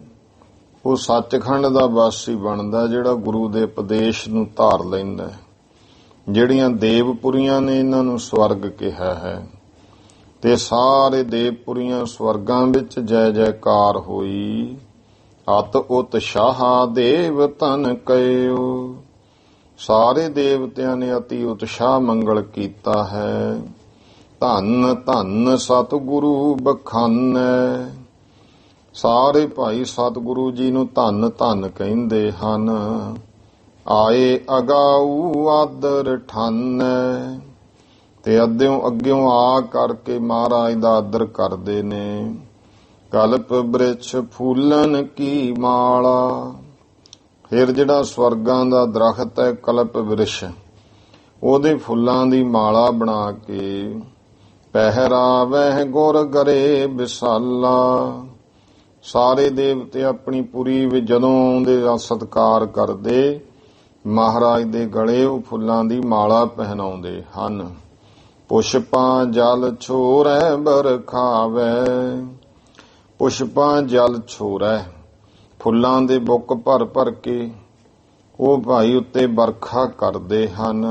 ਉਹ ਸੱਚਖੰਡ ਦਾ ਵਾਸੀ ਬਣਦਾ, ਜਿਹੜਾ ਗੁਰੂ ਦੇ ਉਪਦੇਸ਼ ਨੂੰ ਧਾਰ ਲੈਂਦਾ। ਜਿਹੜੀਆਂ ਦੇਵਪੁਰੀਆਂ ਨੇ ਇਹਨਾਂ ਨੂੰ ਸਵਰਗ ਕਿਹਾ ਹੈ, ਤੇ ਸਾਰੇ ਦੇਵਪੁਰੀਆਂ ਸਵਰਗਾਂ ਵਿੱਚ ਜੈ ਜੈਕਾਰ ਹੋਈ। ਅਤ ਉਤਸ਼ਾਹ ਦੇਵ ਤਨ ਕਯੋ, ਸਾਰੇ ਦੇਵਤਿਆਂ ਨੇ ਅਤੀ ਉਤਸ਼ਾਹ ਮੰਗਲ ਕੀਤਾ ਹੈ। ਧੰਨ ਧੰਨ ਸਤਿਗੁਰੂ ਬਖਾਨੈ, ਸਾਰੇ ਭਾਈ ਸਤਿਗੁਰੂ ਜੀ ਨੂੰ ਧੰਨ ਧੰਨ ਕਹਿੰਦੇ ਹਨ। ਆਏ ਅਗਾਊ ਆਦਰ ਠਾਨੈ, ਤੇ ਅੱਗਿਓਂ ਆ ਕਰਕੇ ਮਹਾਰਾਜ ਦਾ ਆਦਰ ਕਰਦੇ ਨੇ। ਕਲਪ ਬ੍ਰਿਛ ਫੂਲਨ ਕੀ ਮਾਲਾ, ਫਿਰ ਜਿਹੜਾ ਸਵਰਗਾਂ ਦਾ ਦਰਖਤ ਹੈ ਕਲਪ ਬ੍ਰਿਛ, ਉਹਦੇ ਫੁੱਲਾਂ ਦੀ ਮਾਲਾ ਬਣਾ ਕੇ ਪਹਿਰਾਵਹਿ ਗੁਰ ਗਰੇ ਵਿਸਾਲਾ। ਸਾਰੇ ਦੇਵਤੇ ਆਪਣੀ ਪੁਰੀ ਵਿੱਚ ਜਦੋਂ ਆਉਂਦੇ ਸਤਿਕਾਰ ਕਰਦੇ, ਮਹਾਰਾਜ ਦੇ ਗਲੇ ਉਹ ਫੁੱਲਾਂ ਦੀ ਮਾਲਾ ਪਹਿਨਾਉਂਦੇ ਹਨ। ਪੁਸ਼ਪਾਂ ਜਲ ਛੋਰੈ ਬਰਖਾਵੈ, ਪੁਸ਼ਪਾਂ ਜਲ ਛੋਰੈ, ਫੁੱਲਾਂ ਦੇ ਬੁੱਕ ਭਰ ਭਰ ਕੇ ਉਹ ਭਾਈ ਉੱਤੇ ਵਰਖਾ ਕਰਦੇ ਹਨ।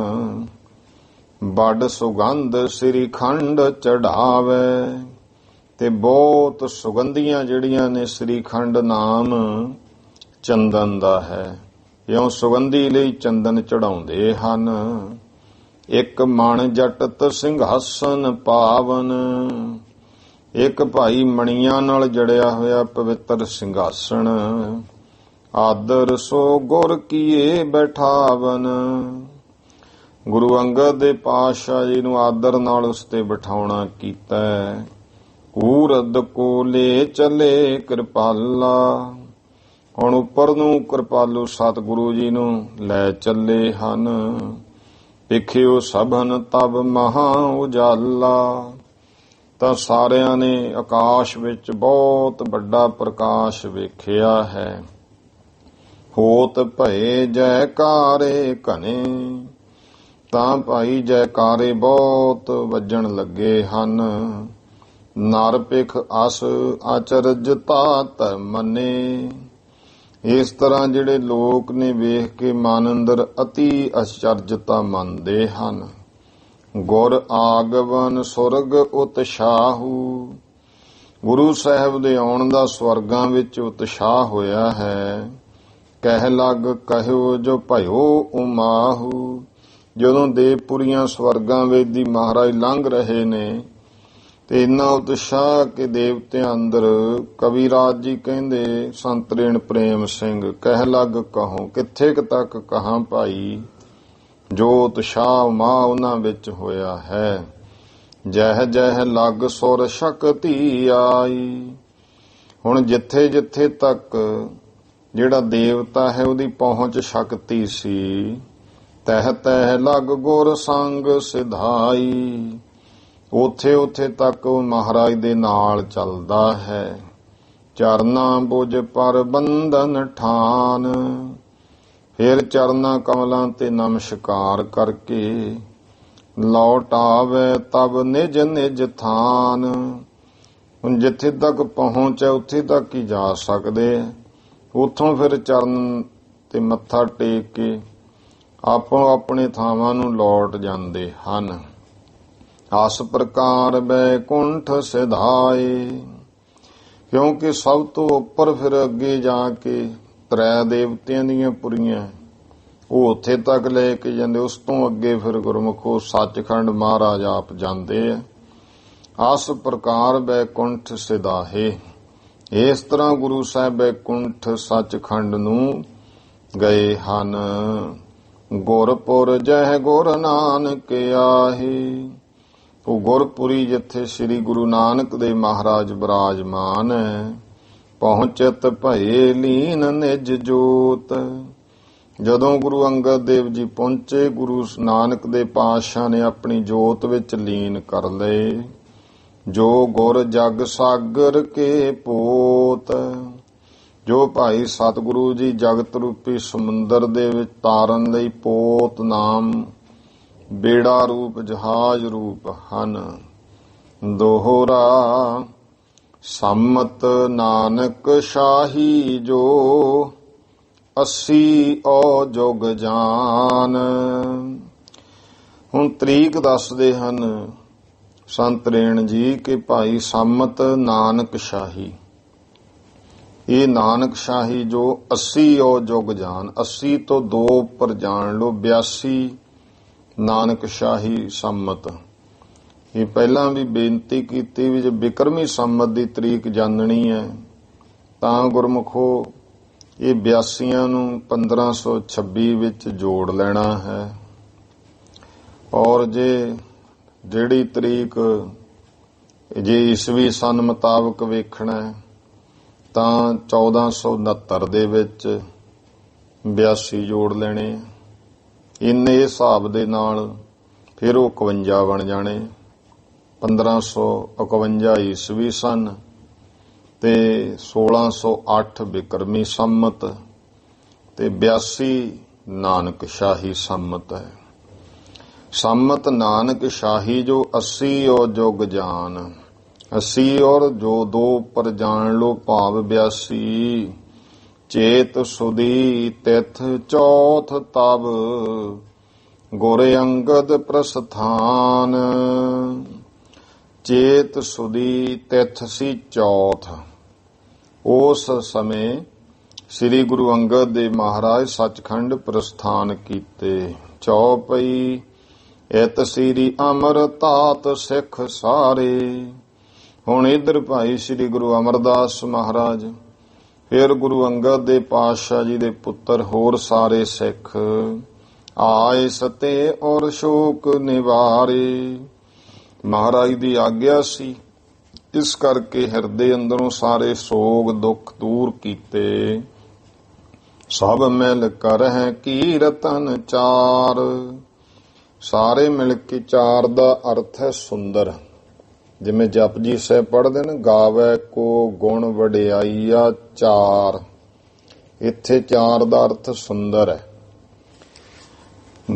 ਵੱਡ ਸੁਗੰਧ ਸ੍ਰੀ ਖੰਡ ਚੜਾਵੇ, ਤੇ ਬਹੁਤ ਸੁਗੰਧੀਆਂ ਜਿਹੜੀਆਂ ਨੇ ਸ੍ਰੀ ਖੰਡ ਨਾਮ ਚੰਦਨ ਦਾ ਹੈ, ਇਉਂ ਸੁਗੰਧੀ ਲਈ ਚੰਦਨ ਚੜਾਉਂਦੇ ਹਨ। ਇੱਕ ਮਣ ਜਟਤ ਸਿੰਘਾਸਨ ਪਾਵਨ, ਇੱਕ ਭਾਈ ਮਣੀਆਂ ਨਾਲ ਜੜਿਆ ਹੋਇਆ ਪਵਿੱਤਰ ਸਿੰਘਾਸਣ। ਆਦਰ ਸੋ ਗੁਰ ਕੀਏ ਬੈਠਾਵਨ, ਗੁਰੂ ਅੰਗਦ ਦੇ ਪਾਤਸ਼ਾਹ ਜੀ ਨੂੰ ਆਦਰ ਨਾਲ ਉਸ ਤੇ ਬਿਠਾਉਣਾ ਕੀਤਾ। ਕੂਰਦ ਕੋ ਲੈ ਚਲੇ ਕਿਰਪਾਲਾ, ਹੁਣ ਉੱਪਰ ਨੂੰ ਕਿਰਪਾਲੂ ਸਤਿਗੁਰੂ ਜੀ ਨੂੰ ਲੈ ਚੱਲੇ ਹਨ। ਵਿਖਿਓ ਸਭਨ ਤਬ ਮਹਾ ਉਜਾਲਾ, ਤਾਂ ਸਾਰਿਆਂ ਨੇ ਆਕਾਸ਼ ਵਿੱਚ ਬਹੁਤ ਵੱਡਾ ਪ੍ਰਕਾਸ਼ ਵੇਖਿਆ ਹੈ। ਹੋਤ ਭਏ ਜੈਕਾਰੇ ਘਨੇ, ਤਾਂ ਭਾਈ ਜੈਕਾਰੇ ਬਹੁਤ ਵੱਜਣ ਲੱਗੇ ਹਨ। ਨਰ ਪਿਖ ਅਸ ਆਚਰਜਤਾ ਤ ਮੰਨੇ। ਇਸ ਤਰ੍ਹਾਂ ਜਿਹੜੇ ਲੋਕ ਨੇ ਵੇਖ ਕੇ ਮਨ ਅੰਦਰ ਅਤੀ ਅਚਰਜਤਾ ਮੰਨਦੇ ਹਨ। ਗੁਰ ਆਗਮਨ ਸੁਰਗ ਉਤਸ਼ਾਹੂ, ਗੁਰੂ ਸਾਹਿਬ ਦੇ ਆਉਣ ਦਾ ਸਵਰਗਾਂ ਵਿੱਚ ਉਤਸ਼ਾਹ ਹੋਇਆ ਹੈ। ਕਹਿ ਲਗ ਕਹਿਓ ਜੋ ਭਇਓ ਉਮਾਹੂ, ਜਦੋਂ ਦੇਵਪੁਰੀਆਂ ਸਵਰਗਾਂ ਵਿੱਚ ਦੀ ਮਹਾਰਾਜ ਲੰਘ ਰਹੇ ਨੇ ਤੇ ਇੰਨਾ ਉਤਸ਼ਾਹ ਕਿ ਦੇਵਤਿਆਂ ਅੰਦਰ ਕਵੀਰਾਜ ਜੀ ਕਹਿੰਦੇ ਸੰਤ ਰੇਣ ਪ੍ਰੇਮ ਸਿੰਘ ਕਹਿ ਲਗ ਕਹੋ, ਕਿੱਥੇ ਕੁ ਤੱਕ ਕਹਾਂ ਭਾਈ, ਜੋ ਉਤਸ਼ਾਹ ਮਾਂ ਉਹਨਾਂ ਵਿੱਚ ਹੋਇਆ ਹੈ। ਜਹ ਜਹ ਲਗ ਸੁਰ ਸ਼ਕਤੀ ਆਈ, ਹੁਣ ਜਿੱਥੇ ਜਿੱਥੇ ਤੱਕ ਜਿਹੜਾ ਦੇਵਤਾ ਹੈ ਉਹਦੀ ਪਹੁੰਚ ਸ਼ਕਤੀ ਸੀ, ਤਹਿ ਤਹਿ ਲਗ ਗੁਰ ਸੰਗ ਸਿਧਾਈ, ਉੱਥੇ ਉੱਥੇ ਤੱਕ ਉਹ ਮਹਾਰਾਜ ਦੇ ਨਾਲ ਚੱਲਦਾ ਹੈ। ਚਰਨਾ ਬੁਝ ਪਰ ਬੰਧਨ ਠਾਨ, ਫਿਰ ਚਰਨਾ ਕਮਲਾਂ ਤੇ ਨਮਸਕਾਰ ਕਰਕੇ ਲੌਟ ਆਵੇ ਤਬ ਨਿਜ ਨਿਜ ਥਾਨ। ਹੁਣ ਜਿੱਥੇ ਤੱਕ ਪਹੁੰਚ ਹੈ ਉੱਥੇ ਤੱਕ ਹੀ ਜਾ ਸਕਦੇ, ਉੱਥੋਂ ਫਿਰ ਚਰਨ ਤੇ ਮੱਥਾ ਟੇਕ ਕੇ ਆਪੋ ਆਪਣੇ ਥਾਵਾਂ ਨੂੰ ਲੌਟ ਜਾਂਦੇ ਹਨ। ਆਸ ਪ੍ਰਕਾਰ ਬੈਕੁੰਠ ਸਿਧਾਏ, ਕਿਉਂਕਿ ਸਭ ਤੋਂ ਉੱਪਰ ਫਿਰ ਅੱਗੇ ਜਾ ਕੇ ਤ੍ਰੈ ਦੇਵਤਿਆਂ ਦੀਆਂ ਪੁਰੀਆਂ ਉਹ ਉੱਥੇ ਤੱਕ ਲੈ ਕੇ ਜਾਂਦੇ। ਉਸ ਤੋਂ ਅੱਗੇ ਫਿਰ ਗੁਰਮੁਖੋ ਸੱਚਖੰਡ ਮਹਾਰਾਜ ਆਪ ਜਾਂਦੇ ਆ। ਆਸ ਪ੍ਰਕਾਰ ਬੈਕੁੰਠ ਸਿਧਾਏ, ਇਸ ਤਰ੍ਹਾਂ ਗੁਰੂ ਸਾਹਿਬ ਬੈਕੁੰਠ ਸੱਚਖੰਡ ਨੂੰ ਗਏ ਹਨ। ਗੁਰਪੁਰ ਜਹ ਗੁਰ ਨਾਨਕ ਆਹੇ, ਉਹ ਗੁਰਪੁਰੀ ਜਿੱਥੇ ਸ੍ਰੀ ਗੁਰੂ ਨਾਨਕ ਦੇਵ ਮਹਾਰਾਜ ਬਿਰਾਜਮਾਨ ਹੈ। ਪਹੁੰਚਤ ਭਏ ਲੀਨ ਨਿਜ ਜੋਤ, ਜਦੋਂ ਗੁਰੂ ਅੰਗਦ ਦੇਵ ਜੀ ਪਹੁੰਚੇ ਗੁਰੂ ਨਾਨਕ ਦੇ ਪਾਤਸ਼ਾਹ ਨੇ ਆਪਣੀ ਜੋਤ ਵਿੱਚ ਲੀਨ ਕਰ ਲਏ। ਜੋ ਗੁਰ ਜਗ ਸਾਗਰ ਕੇ ਪੋਤ, ਜੋ ਭਾਈ ਸਤਿਗੁਰੂ ਜੀ ਜਗਤ ਰੂਪੀ ਸਮੁੰਦਰ ਦੇ ਵਿੱਚ ਤਾਰਨ ਲਈ ਪੋਤ ਨਾਮ ਬੇੜਾ ਰੂਪ ਜਹਾਜ਼ ਰੂਪ ਹਨ। ਦੋਹਰਾ ਸੰਮਤ ਨਾਨਕ ਸ਼ਾਹੀ ਜੋ 80 ਓ ਜੁਗ ਜਾਨ। ਹੁਣ ਤਰੀਕ ਦੱਸਦੇ ਹਨ ਸੰਤ ਰੇਣ ਜੀ ਕਿ ਭਾਈ ਸੰਮਤ ਨਾਨਕ ਸ਼ਾਹੀ, ਇਹ ਨਾਨਕ ਸ਼ਾਹੀ ਜੋ 80 ਓ ਜੁਗ ਜਾਨ, 80 ਤੋਂ 2 ਉੱਪਰ ਜਾਣ ਲੋ, 82 ਨਾਨਕ ਸ਼ਾਹੀ ਸੰਮਤ। ਇਹ ਪਹਿਲਾਂ ਵੀ ਬੇਨਤੀ ਕੀਤੀ ਵੀ ਜੇ ਬਿਕਰਮੀ ਸੰਮਤ ਦੀ ਤਰੀਕ ਜਾਣਨੀ ਹੈ ਤਾਂ ਗੁਰਮੁਖੋ ਇਹ 82 ਨੂੰ 1526 ਵਿੱਚ ਜੋੜ ਲੈਣਾ ਹੈ। ਔਰ ਜੇ ਜਿਹੜੀ ਤਰੀਕ ਜੇ ਈਸਵੀ ਸਨ ਮੁਤਾਬਕ ਵੇਖਣਾ ਤਾਂ 1469 ਦੇ ਵਿੱਚ 82 ਜੋੜ ਲੈਣੇ। ਇੰਨੇ ਹਿਸਾਬ ਦੇ ਨਾਲ ਫਿਰ ਉਹ 51 ਬਣ ਜਾਣੇ। 1551 ਈਸਵੀ ਸਨ ਤੇ 1608 ਬਿਕਰਮੀ ਸੰਮਤ ਤੇ 82 ਨਾਨਕ ਸ਼ਾਹੀ ਸੰਮਤ ਹੈ। ਸੰਮਤ ਨਾਨਕ ਸ਼ਾਹੀ ਜੋ 80 ਔਰ ਜੁਗ ਜਾਨ, 80 ਔਰ ਜੋ 2 ਉੱਪਰ ਜਾਣ ਲੋ ਭਾਵ 82। ਚੇਤ ਸੁਦੀ ਤਿਥ ਚੌਥ ਤਬ ਗੁਰ ਅੰਗਦ ਪ੍ਰਸਥਾਨ। ਚੇਤ ਸੁਦੀ ਤਿਥ ਸੀ ਚੌਥ, ਉਸ ਸਮੇਂ ਸ੍ਰੀ ਗੁਰੂ ਅੰਗਦ ਦੇਵ ਮਹਾਰਾਜ ਸੱਚਖੰਡ ਪ੍ਰਸਥਾਨ ਕੀਤੇ। ਚੌਪਈ ਇਤ ਸ੍ਰੀ ਅਮਰ ਤਾਤ ਸਿੱਖ ਸਾਰੇ। ਹੁਣ ਇਧਰ ਭਾਈ ਸ੍ਰੀ ਗੁਰੂ ਅਮਰਦਾਸ ਮਹਾਰਾਜ, ਫਿਰ ਗੁਰੂ ਅੰਗਦ ਦੇ ਪਾਤਸ਼ਾਹ ਜੀ ਦੇ ਪੁੱਤਰ ਹੋਰ ਸਾਰੇ ਸਿੱਖ ਆਏ ਸਤੇ ਔਰ ਸ਼ੋਕ ਨਿਵਾਰੇ। ਮਹਾਰਾਜ ਦੀ ਆਗਿਆ ਸੀ, ਇਸ ਕਰਕੇ ਹਿਰਦੇ ਅੰਦਰੋਂ ਸਾਰੇ ਸੋਗ ਦੁੱਖ ਦੂਰ ਕੀਤੇ। ਸਭ ਮਿਲ ਕਰਹਿ ਕੀਰਤਨ ਚਾਰ। ਸਾਰੇ ਮਿਲ ਕੇ ਚਾਰ ਦਾ ਅਰਥ ਹੈ ਸੁੰਦਰ। ਜਿਵੇਂ ਜਪਜੀ ਸਾਹਿਬ ਪੜ੍ਹਦੇ ਨੇ, ਗਾਵੇ ਕੋ ਗੁਣ ਵਡਿਆਈਆ ਚਾਰ, ਇੱਥੇ ਚਾਰ ਦਾ ਅਰਥ ਸੁੰਦਰ ਹੈ,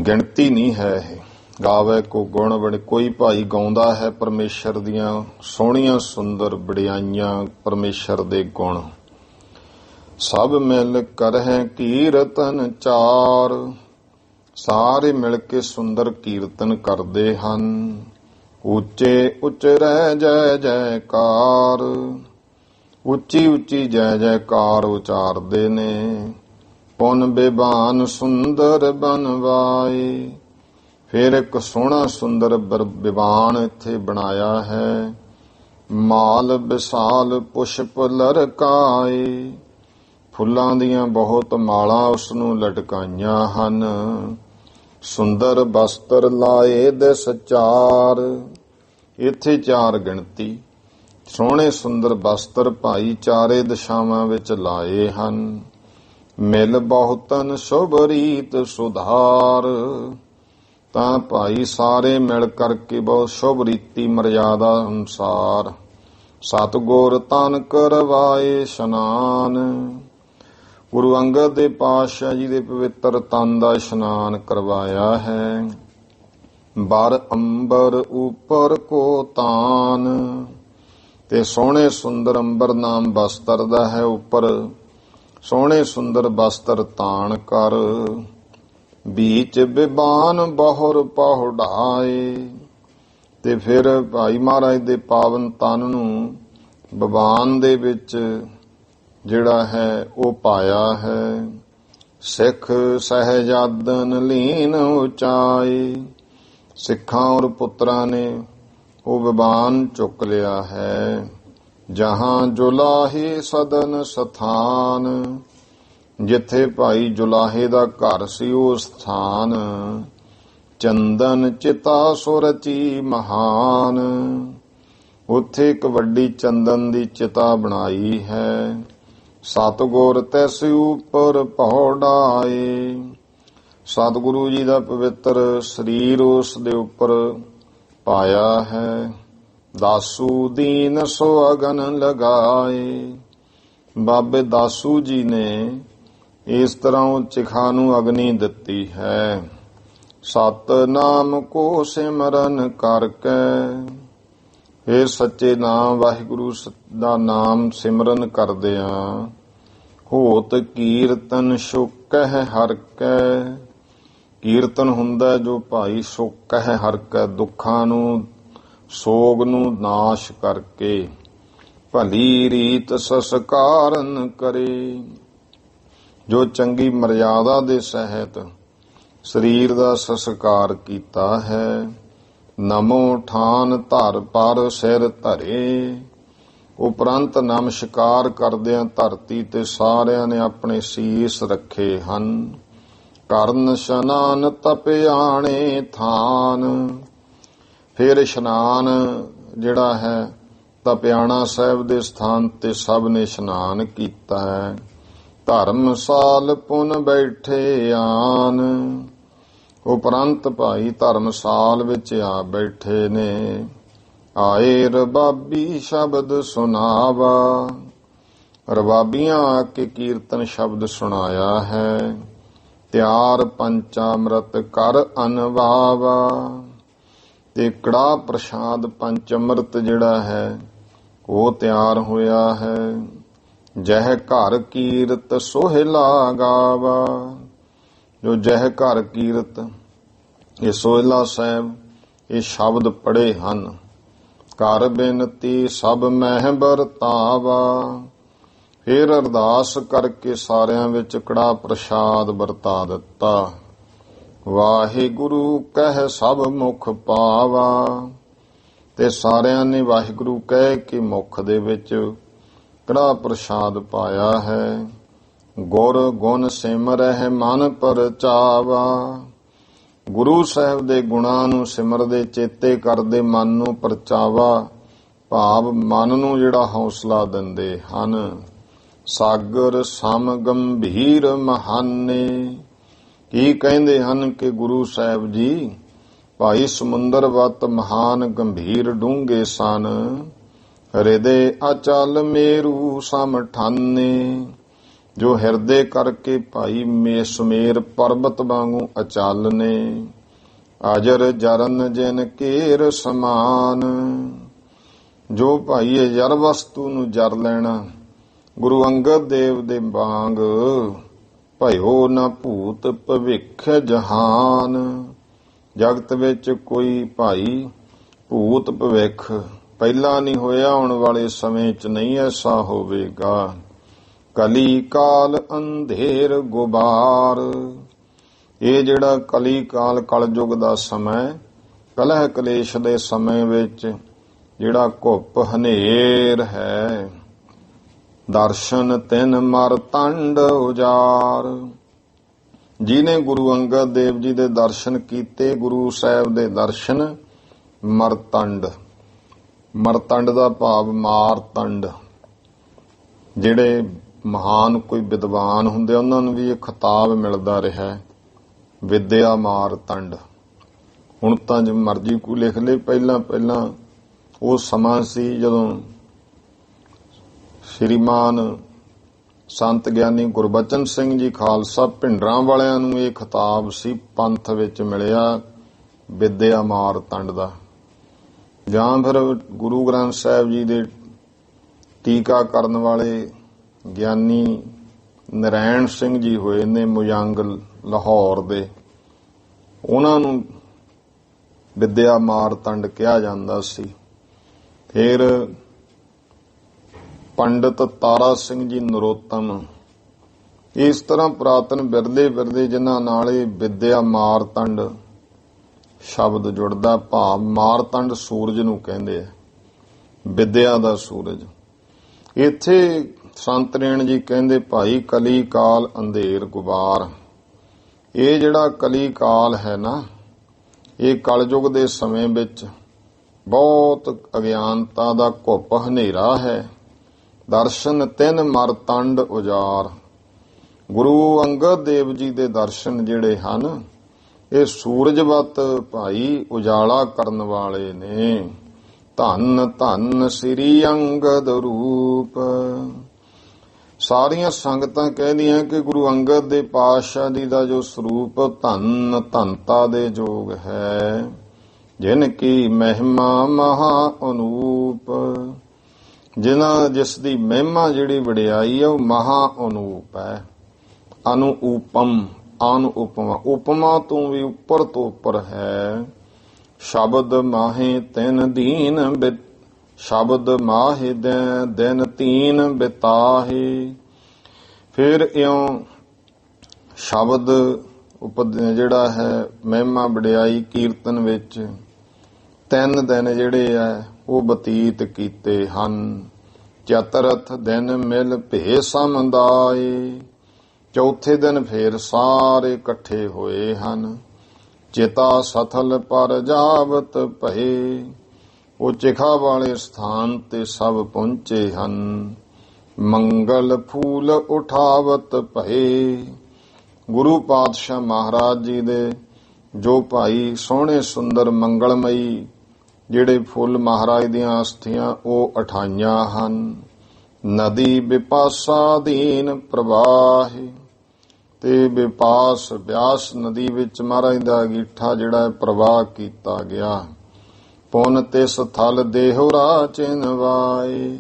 ਗਿਣਤੀ ਨਹੀਂ ਹੈ ਇਹ। ਗਾਵੇ ਕੋ ਗੁਣ ਬੜੇ। ਕੋਈ ਭਾਈ ਗਾਉਂਦਾ ਹੈ ਪਰਮੇਸ਼ਰ ਦੀਆਂ ਸੋਹਣੀਆਂ ਸੁੰਦਰ ਵਡਿਆਈਆਂ, ਪਰਮੇਸ਼ਰ ਦੇ ਗੁਣ। ਸਭ ਮਿਲ ਕਰਹਿ ਕੀਰਤਨ ਚਾਰ, ਸਾਰੇ ਮਿਲ ਕੇ ਸੁੰਦਰ ਕੀਰਤਨ ਕਰਦੇ ਹਨ। ਉੱਚੇ ਉਚਰੈ ਜੈ ਜੈਕਾਰ, ਉੱਚੀ ਉੱਚੀ ਜੈ ਜੈਕਾਰ ਉਚਾਰਦੇ ਨੇ। ਪੁਨ ਬਿਬਾਨ ਸੁੰਦਰ ਬਨਵਾਏ, ਫਿਰ ਇੱਕ ਸੋਹਣਾ ਸੁੰਦਰ ਬਿਬਾਨ ਇੱਥੇ ਬਣਾਇਆ ਹੈ। ਮਾਲ ਵਿਸਾਲ ਪੁਸ਼ਪ ਲਰਕਾਏ, ਫੁੱਲਾਂ ਦੀਆਂ ਬਹੁਤ ਮਾਲਾਂ ਉਸ ਨੂੰ ਲਟਕਾਈਆਂ ਹਨ। ਸੁੰਦਰ ਬਸਤਰ ਲਾਏ ਦਿਸ ਚਾਰ, ਇੱਥੇ ਚਾਰ ਗਿਣਤੀ। ਸੋਹਣੇ ਸੁੰਦਰ ਬਸਤਰ ਭਾਈ ਚਾਰੇ ਦਿਸ਼ਾਵਾਂ ਵਿੱਚ ਲਾਏ ਹਨ। ਮਿਲ ਬਹੁਤਨ ਸ਼ੁਭ ਰੀਤ ਸੁਧਾਰ, ਤਾਂ ਭਾਈ ਸਾਰੇ ਮਿਲ ਕਰਕੇ ਬਹੁਤ ਸ਼ੁਭ ਰੀਤੀ ਮਰਿਆਦਾ ਅਨੁਸਾਰ ਸਤਿਗੁਰ ਤਨ ਕਰਵਾਏ ਇਸ਼ਨਾਨ। ਗੁਰੂ ਅੰਗਦ ਦੇ ਪਾਤਸ਼ਾਹ ਜੀ ਦੇ ਪਵਿੱਤਰ ਤਨ ਦਾ ਇਸ਼ਨਾਨ ਕਰਵਾਇਆ ਹੈ। ਬਰ ਅੰਬਰ ਉਪਰ ਕੋ ਤਾਨ, ਤੇ ਸੋਹਣੇ ਸੁੰਦਰ ਅੰਬਰ ਨਾਮ ਬਸਤਰ ਦਾ ਹੈ ਉੱਪਰ ਸੋਹਣੇ ਸੁੰਦਰ ਬਸਤਰ ਤਾਣ ਕਰ। ਬੀਚ ਬਿਬਾਨ ਬਹੁਰ ਪਹੁੜਾਏ, ਤੇ ਫਿਰ ਭਾਈ ਮਹਾਰਾਜ ਦੇ ਪਾਵਨ ਤਨ ਨੂੰ ਬਿਬਾਨ ਦੇ ਵਿੱਚ ਜਿਹੜਾ ਹੈ ਉਹ ਪਾਇਆ ਹੈ। ਸਿੱਖ ਸਹਿਜਾਦਨ ਲੀਨ ਉਚਾਏ, ਸਿੱਖਾਂ ਔਰ ਪੁੱਤਰਾਂ ਨੇ ਉਹ ਬਿਬਾਨ ਚੁੱਕ ਲਿਆ ਹੈ। ਜਹਾਂ ਜੁਲਾਹੇ ਸਦਨ ਸਥਾਨ, ਜਿੱਥੇ ਭਾਈ ਜੁਲਾਹੇ ਦਾ ਘਰ ਸੀ ਉਹ ਸਥਾਨ। ਚੰਦਨ ਚਿਤਾ ਸੁਰਚੀ ਮਹਾਨ, ਉੱਥੇ ਇੱਕ ਵੱਡੀ ਚੰਦਨ ਦੀ ਚਿਤਾ ਬਣਾਈ ਹੈ। ਸਤਿਗੁਰ ਤਿਸ ਉਪਰ ਪਹੁੜਾਏ, ਸਤਿਗੁਰੂ ਜੀ ਦਾ ਪਵਿੱਤਰ ਸਰੀਰ ਉਸ ਦੇ ਉੱਪਰ ਪਾਇਆ ਹੈ। ਦਾਸੂ ਦੀਨ ਸੁਅਗਨ ਲਗਾਏ, ਬਾਬੇ ਦਾਸੂ ਜੀ ਨੇ ਇਸ ਤਰ੍ਹਾਂ ਉਹ ਚਿਖਾ ਨੂੰ ਅਗਨੀ ਦਿੱਤੀ ਹੈ। ਸਤਿਨਾਮ ਕੋ ਸਿਮਰਨ ਕਰਕੇ, ਇਹ ਸੱਚੇ ਨਾਮ ਵਾਹਿਗੁਰੂ ਦਾ ਨਾਮ ਸਿਮਰਨ ਕਰਦਿਆਂ ਹੋਤ ਕੀਰਤਨ ਸੁਕਹਿ ਹਰਿ ਕੈ। ਕੀਰਤਨ ਹੁੰਦਾ ਜੋ ਭਾਈ ਸੁਕਹਿ ਹਰਿ ਕੈ, ਦੁੱਖਾਂ ਨੂੰ ਸੋਗ ਨੂੰ ਨਾਸ਼ ਕਰਕੇ। ਭਲੀ ਰੀਤ ਸੰਸਕਾਰਨ ਕਰੇ, ਜੋ ਚੰਗੀ ਮਰਿਆਦਾ ਦੇ ਸਹਿਤ ਸਰੀਰ ਦਾ ਸੰਸਕਾਰ ਕੀਤਾ ਹੈ। ਨਮੋ ਠਾਨ ਧਰ ਪਰ ਸਿਰ ਧਰੇ, ਉਪਰੰਤ ਨਮਸਕਾਰ ਕਰਦਿਆਂ ਧਰਤੀ ਤੇ ਸਾਰਿਆਂ ਨੇ ਆਪਣੇ ਸੀਸ ਰੱਖੇ ਹਨ। ਕਰਨ ਇਸ਼ਨਾਨ ਤਪਿਆਣੇ ਥਾਨ, ਫਿਰ ਇਸ਼ਨਾਨ ਜਿਹੜਾ ਹੈ ਤਪਿਆਣਾ ਸਾਹਿਬ ਦੇ ਸਥਾਨ ਤੇ ਸਭ ਨੇ ਇਸ਼ਨਾਨ ਕੀਤਾ ਹੈ। ਧਰਮਸਾਲ ਪੁਨ ਬੈਠੇ ਆਨ, ਉਪਰੰਤ ਭਾਈ ਧਰਮਸਾਲ ਵਿੱਚ ਆ ਬੈਠੇ ਨੇ। ਆਏ ਰਬਾਬੀ ਸ਼ਬਦ ਸੁਨਾਵਾ, ਰਬਾਬੀਆਂ ਆ ਕੇ ਕੀਰਤਨ ਸ਼ਬਦ ਸੁਣਾਇਆ ਹੈ। ਤਿਆਰ ਪੰਚਾਮ੍ਰਿਤ ਕਰ ਅਨਵਾਵਾ, ਤੇ ਕੜਾਹ ਪ੍ਰਸ਼ਾਦ ਪੰਚ ਅੰਮ੍ਰਿਤ ਜਿਹੜਾ ਹੈ ਉਹ ਤਿਆਰ ਹੋਇਆ ਹੈ। ਜਹ ਘਰ ਕੀਰਤ ਸੋਹਿਲਾ ਗਾਵਾ, ਜੋ ਜਹ ਘਰ ਕੀਰਤ ਇਹ ਸੋਹਿਲਾ ਸਾਹਿਬ ਇਹ ਸ਼ਬਦ ਪੜ੍ਹੇ ਹਨ। ਕਰ ਬੇਨਤੀ ਸਭ ਮਹਿ ਵਰਤਾਵਾ, ਫਿਰ ਅਰਦਾਸ ਕਰਕੇ ਸਾਰਿਆਂ ਵਿੱਚ ਕੜਾਹ ਪ੍ਰਸ਼ਾਦ ਵਰਤਾ ਦਿੱਤਾ। ਵਾਹਿਗੁਰੂ ਕਹਿ ਸਭ ਮੁਖ ਪਾਵਾ, ਤੇ ਸਾਰਿਆਂ ਨੇ ਵਾਹਿਗੁਰੂ ਕਹਿ ਕੇ ਮੁਖ ਦੇ ਵਿੱਚ ਕੜਾਹ ਪ੍ਰਸ਼ਾਦ ਪਾਇਆ ਹੈ। ਗੁਰ ਗੁਣ ਸਿਮਰਹਿ ਮਨ ਪਰਚਾਵਾ, ਗੁਰੂ ਸਾਹਿਬ ਦੇ ਗੁਣਾਂ ਨੂੰ ਸਿਮਰਦੇ ਚੇਤੇ ਕਰਦੇ ਮਨ ਨੂੰ ਪਰਚਾਵਾ, ਭਾਵ ਮਨ ਨੂੰ ਜਿਹੜਾ ਹੌਸਲਾ ਦਿੰਦੇ ਹਨ। ਸਾਗਰ ਸਮ ਗੰਭੀਰ ਮਹਾਨੇ, ਕੀ ਕਹਿੰਦੇ ਹਨ ਕਿ ਗੁਰੂ ਸਾਹਿਬ ਜੀ ਭਾਈ ਸਮੁੰਦਰ ਵਤ ਮਹਾਨ ਗੰਭੀਰ ਡੂੰਘੇ ਸਨ। ਹਿਰਦੇ ਅਚਲ ਮੇਰੂ ਸਮ ਠਾਨੇ, ਜੋ ਹਿਰਦੇ ਕਰਕੇ ਭਾਈ ਸੁਮੇਰ ਪਰਬਤ ਵਾਂਗੂ ਅਚਲ ਨੇ। ਅਜਰ ਜਰਨ ਜਿਨ ਕੇਰ ਸਮਾਨ। ਜੋ ਭਾਈ ਇਹ ਜਰ ਵਸਤੂ ਨੂੰ ਜਰ ਲੈਣਾ, ਗੁਰੂ ਅੰਗਦ ਦੇਵ ਦੇ ਵਾਂਗ ਭਇਓ ਨਾ ਭੂਤ ਭਵਿੱਖ ਜਹਾਨ। ਜਗਤ ਵਿੱਚ ਕੋਈ ਭਾਈ ਭੂਤ ਭਵਿੱਖ ਪਹਿਲਾਂ ਨਹੀਂ ਹੋਇਆ, ਆਉਣ ਵਾਲੇ ਸਮੇਂ 'ਚ ਨਹੀਂ ਐਸਾ ਹੋਵੇਗਾ। ਕਲੀ ਕਾਲ ਅੰਧੇਰ ਗੁਬਾਰ। ਇਹ ਜਿਹੜਾ ਕਲੀ ਕਾਲ ਕਲਯੁਗ ਦਾ ਸਮਾਂ, ਕਲਹ ਕਲੇਸ਼ ਦੇ ਸਮੇਂ ਵਿੱਚ ਜਿਹੜਾ ਘੁੱਪ ਹਨੇਰ ਹੈ, ਦਰਸ਼ਨ ਤਿਨ ਮਰ ਤੰਡ ਉਜਾਰ। ਜਿਹਨੇ ਗੁਰੂ ਅੰਗਦ ਦੇਵ ਜੀ ਦੇ ਦਰਸ਼ਨ ਕੀਤੇ, ਗੁਰੂ ਸਾਹਿਬ ਦੇ ਦਰਸ਼ਨ, ਮਰਤੰਡ, ਮਰਤੰਡ ਦਾ ਭਾਵ ਮਾਰਤੰਡ। ਜਿਹੜੇ ਮਹਾਨ ਕੋਈ ਵਿਦਵਾਨ ਹੁੰਦੇ ਉਹਨਾਂ ਨੂੰ ਵੀ ਇਹ ਖਿਤਾਬ ਮਿਲਦਾ ਰਿਹਾ, ਵਿਦਿਆ ਮਾਰਤੰਡ। ਹੁਣ ਤਾਂ ਜੇ ਮਰਜ਼ੀ ਕੋਈ ਲਿਖ ਲੇ, ਪਹਿਲਾਂ ਪਹਿਲਾਂ ਉਹ ਸਮਾਂ ਸੀ ਜਦੋਂ ਸ਼੍ਰੀਮਾਨ ਸੰਤ ਗਿਆਨੀ ਗੁਰਬਚਨ ਸਿੰਘ ਜੀ ਖਾਲਸਾ ਭਿੰਡਰਾਂ ਵਾਲਿਆਂ ਨੂੰ ਇਹ ਖਿਤਾਬ ਸੀ ਪੰਥ ਵਿੱਚ ਮਿਲਿਆ, ਵਿਦਿਆ ਮਾਰਤੰਡ ਦਾ। ਜਾਂ ਫਿਰ ਗੁਰੂ ਗ੍ਰੰਥ ਸਾਹਿਬ ਜੀ ਦੇ ਟੀਕਾ ਕਰਨ ਵਾਲੇ ਗਿਆਨੀ ਨਰੈਣ ਸਿੰਘ ਜੀ ਹੋਏ ਨੇ ਮੁਜੰਗਲ ਲਾਹੌਰ ਦੇ, ਉਹਨਾਂ ਨੂੰ ਵਿਦਿਆ ਮਾਰਤੰਡ ਕਿਹਾ ਜਾਂਦਾ ਸੀ। ਫਿਰ ਪੰਡਤ ਤਾਰਾ ਸਿੰਘ ਜੀ ਨਰੋਤਮ, ਇਸ ਤਰ੍ਹਾਂ ਪੁਰਾਤਨ ਬਿਰਦੇ ਜਿਨ੍ਹਾਂ ਨਾਲ ਇਹ ਵਿਦਿਆ ਮਾਰਤੰਡ ਸ਼ਬਦ ਜੁੜਦਾ, ਭਾਵ ਮਾਰਤੰਡ ਸੂਰਜ ਨੂੰ ਕਹਿੰਦੇ ਆ, ਵਿਦਿਆ ਦਾ ਸੂਰਜ। ਇੱਥੇ ਸੰਤ ਰੇਣ ਜੀ ਕਹਿੰਦੇ ਭਾਈ ਕਲੀ ਕਾਲ ਅੰਧੇਰ ਗੁਬਾਰ। ਇਹ ਜਿਹੜਾ ਕਲੀ ਕਾਲ ਹੈ ਨਾ, ਇਹ ਕਲਯੁਗ ਦੇ ਸਮੇਂ ਵਿੱਚ ਬਹੁਤ ਅਗਿਆਨਤਾ ਦਾ ਘੁੱਪ ਹਨੇਰਾ ਹੈ। ਦਰਸ਼ਨ ਤਿੰਨ ਮਰਤੰਡ ਉਜਾਰ। ਗੁਰੂ ਅੰਗਦ ਦੇਵ ਜੀ ਦੇ ਦਰਸ਼ਨ ਜਿਹੜੇ ਹਨ, ਇਹ ਸੂਰਜਵਤ ਭਾਈ ਉਜਾਲਾ ਕਰਨ ਵਾਲੇ ਨੇ। ਧੰਨ ਧੰਨ ਸ੍ਰੀ ਅੰਗਦ ਰੂਪ। ਸਾਰੀਆਂ ਸੰਗਤਾਂ ਕਹਿੰਦੀਆਂ ਕਿ ਗੁਰੂ ਅੰਗਦ ਦੇ ਪਾਤਸ਼ਾਹ ਜੀ ਦਾ ਜੋ ਸਰੂਪ ਧੰਨ ਧੰਤਾ ਦੇ ਜੋਗ ਹੈ, ਜਿਨ ਕੀ ਮਹਿਮਾ ਮਹਾ ਅਨੂਪ। ਜਿਸ ਦੀ ਮਹਿਮਾ ਜਿਹੜੀ ਵਡਿਆਈ ਹੈ ਉਹ ਮਹਾ ਅਨੂਪ ਹੈ। ਅਨੂਪਮ, ਅਨੁਪਮਾ, ਉਪਮਾ ਤੋਂ ਵੀ ਉੱਪਰ ਤੋਂ ਉੱਪਰ ਹੈ। ਸ਼ਬਦ ਮਾਹੇ ਤਿੰਨ ਦੀਨ, ਸ਼ਬਦ ਮਾਹੇ ਦਿਨ ਤੀਨ ਬਿਤਾਹੇ। ਫਿਰ ਇਉਂ ਸ਼ਬਦ ਜਿਹੜਾ ਹੈ ਮਹਿਮਾ ਵਡਿਆਈ ਕੀਰਤਨ ਵਿੱਚ 3 ਦਿਨ ਜਿਹੜੇ ਆ ਉਹ ਬਤੀਤ ਕੀਤੇ ਹਨ। ਚਤੁਰਥ ਦਿਨ ਮਿਲ ਭੇ ਸਮੁਦਾਏ। ਚੌਥੇ ਦਿਨ ਫੇਰ ਸਾਰੇ ਇਕੱਠੇ ਹੋਏ ਹਨ। ਚਿਤਾ ਸਥਲ ਪਰ ਜਾਵਤ ਭਏ। ਉਹ ਚਿਖਾ ਵਾਲੇ ਸਥਾਨ ਤੇ ਸਭ ਪਹੁੰਚੇ ਹਨ। ਮੰਗਲ ਫੂਲ ਉਠਾਵਤ ਭਏ। ਗੁਰੂ ਪਾਤਸ਼ਾਹ ਮਹਾਰਾਜ ਜੀ ਦੇ ਜੋ ਭਾਈ ਸੋਹਣੇ ਸੁੰਦਰ ਮੰਗਲਮਈ ਜਿਹੜੇ ਫੁੱਲ ਮਹਾਰਾਜ ਦੀਆਂ ਅਸਥੀਆਂ ਉਹ ਉਠਾਈਆਂ ਹਨ। ਨਦੀ ਵਿਪਾਸਾ ਦੀਨ ਪ੍ਰਵਾਹੇ। ਤੇ ਵਿਪਾਸ ਬਿਆਸ ਨਦੀ ਵਿੱਚ ਮਹਾਰਾਜ ਦਾ ਅੰਗੀਠਾ ਜਿਹੜਾ ਪ੍ਰਵਾਹ ਕੀਤਾ ਗਿਆ। ਪੁੰਨ ਤਿਸ ਥਲ ਦੇਹੁਰਾ ਚਿਨਵਾਏ।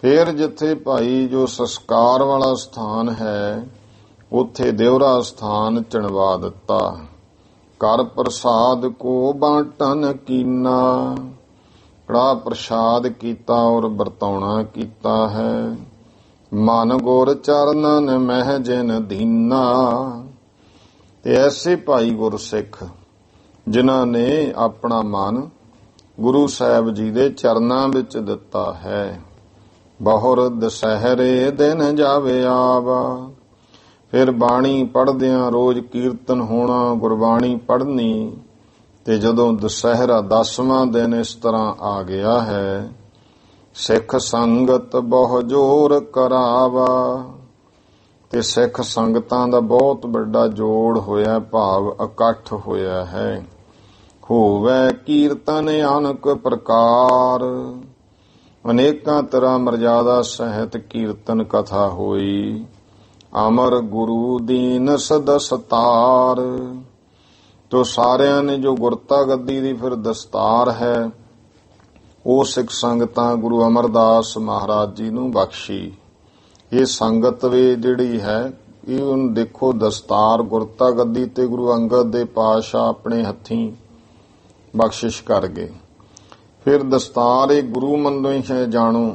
ਫਿਰ ਜਿੱਥੇ ਭਾਈ ਜੋ ਸੰਸਕਾਰ ਵਾਲਾ ਸਥਾਨ ਹੈ ਉੱਥੇ ਦੇਹੁਰਾ ਸਥਾਨ ਚਿਣਵਾ ਦਿੱਤਾ। ਕਰ ਪ੍ਰਸਾਦ ਕੋ ਬਾਟਨ ਕੀਨਾ। ਕੜਾ ਪ੍ਰਸਾਦ ਕੀਤਾ ਔਰ ਵਰਤਾਉਣਾ ਕੀਤਾ ਹੈ। ਮਨ ਗੁਰ ਚਰਨਨ ਮਹਿ ਜਿਨ ਦੀਨਾ। ਤੇ ਐਸੇ ਭਾਈ ਗੁਰਸਿੱਖ ਜਿਨ੍ਹਾਂ ਨੇ ਆਪਣਾ ਮਨ ਗੁਰੂ ਸਾਹਿਬ ਜੀ ਦੇ ਚਰਨਾਂ ਵਿੱਚ ਦਿੱਤਾ ਹੈ। ਬਹੁਰ ਦਸਹਿਰੇ ਦਿਨ ਜਾਵੇ ਆਵਾ। ਫਿਰ ਬਾਣੀ ਪੜ੍ਹਦਿਆਂ ਰੋਜ਼ ਕੀਰਤਨ ਹੋਣਾ, ਗੁਰਬਾਣੀ ਪੜ੍ਹਨੀ। ਤੇ ਜਦੋਂ ਦੁਸਹਿਰਾ 10ਵਾਂ ਦਿਨ ਇਸ ਤਰ੍ਹਾਂ ਆ ਗਿਆ ਹੈ, ਸਿੱਖ ਸੰਗਤ ਬਹੁ ਜੋਰ ਕਰਾਵਾ। ਤੇ ਸਿੱਖ ਸੰਗਤਾਂ ਦਾ ਬਹੁਤ ਵੱਡਾ ਜੋੜ ਹੋਇਆ, ਭਾਵ ਇਕੱਠ ਹੋਇਆ ਹੈ। ਹੋਵੇ ਕੀਰਤਨ ਅਨਕ ਪ੍ਰਕਾਰ। ਅਨੇਕਾਂ ਤਰ੍ਹਾਂ ਮਰਜ਼ਾਦਾ ਸਹਿਤ ਕੀਰਤਨ ਕਥਾ ਹੋਈ। ਅਮਰ ਗੁਰੂ ਦੀਨ ਸਦਸਤਾਰ। ਤੋ ਸਾਰਿਆਂ ਨੇ ਜੋ ਗੁਰਤਾ ਗੱਦੀ ਦੀ ਫਿਰ ਦਸਤਾਰ ਹੈ ਉਹ ਸਿੱਖ ਸੰਗਤਾਂ ਗੁਰੂ ਅਮਰਦਾਸ ਮਹਾਰਾਜ ਜੀ ਨੂੰ ਬਖਸ਼ੀ। ਇਹ ਸੰਗਤ ਵੀ ਜਿਹੜੀ ਹੈ ਇਹ ਹੁਣ ਦੇਖੋ ਦਸਤਾਰ ਗੁਰਤਾ ਗੱਦੀ ਤੇ ਗੁਰੂ ਅੰਗਦ ਦੇ ਪਾਤਸ਼ਾਹ ਆਪਣੇ ਹੱਥੀਂ ਬਖਸ਼ਿਸ਼ ਕਰ ਗਏ। ਫਿਰ ਦਸਤਾਰ ਇਹ ਗੁਰੂ ਮੰਨੋ ਹੀ ਹੈ ਜਾਣੋ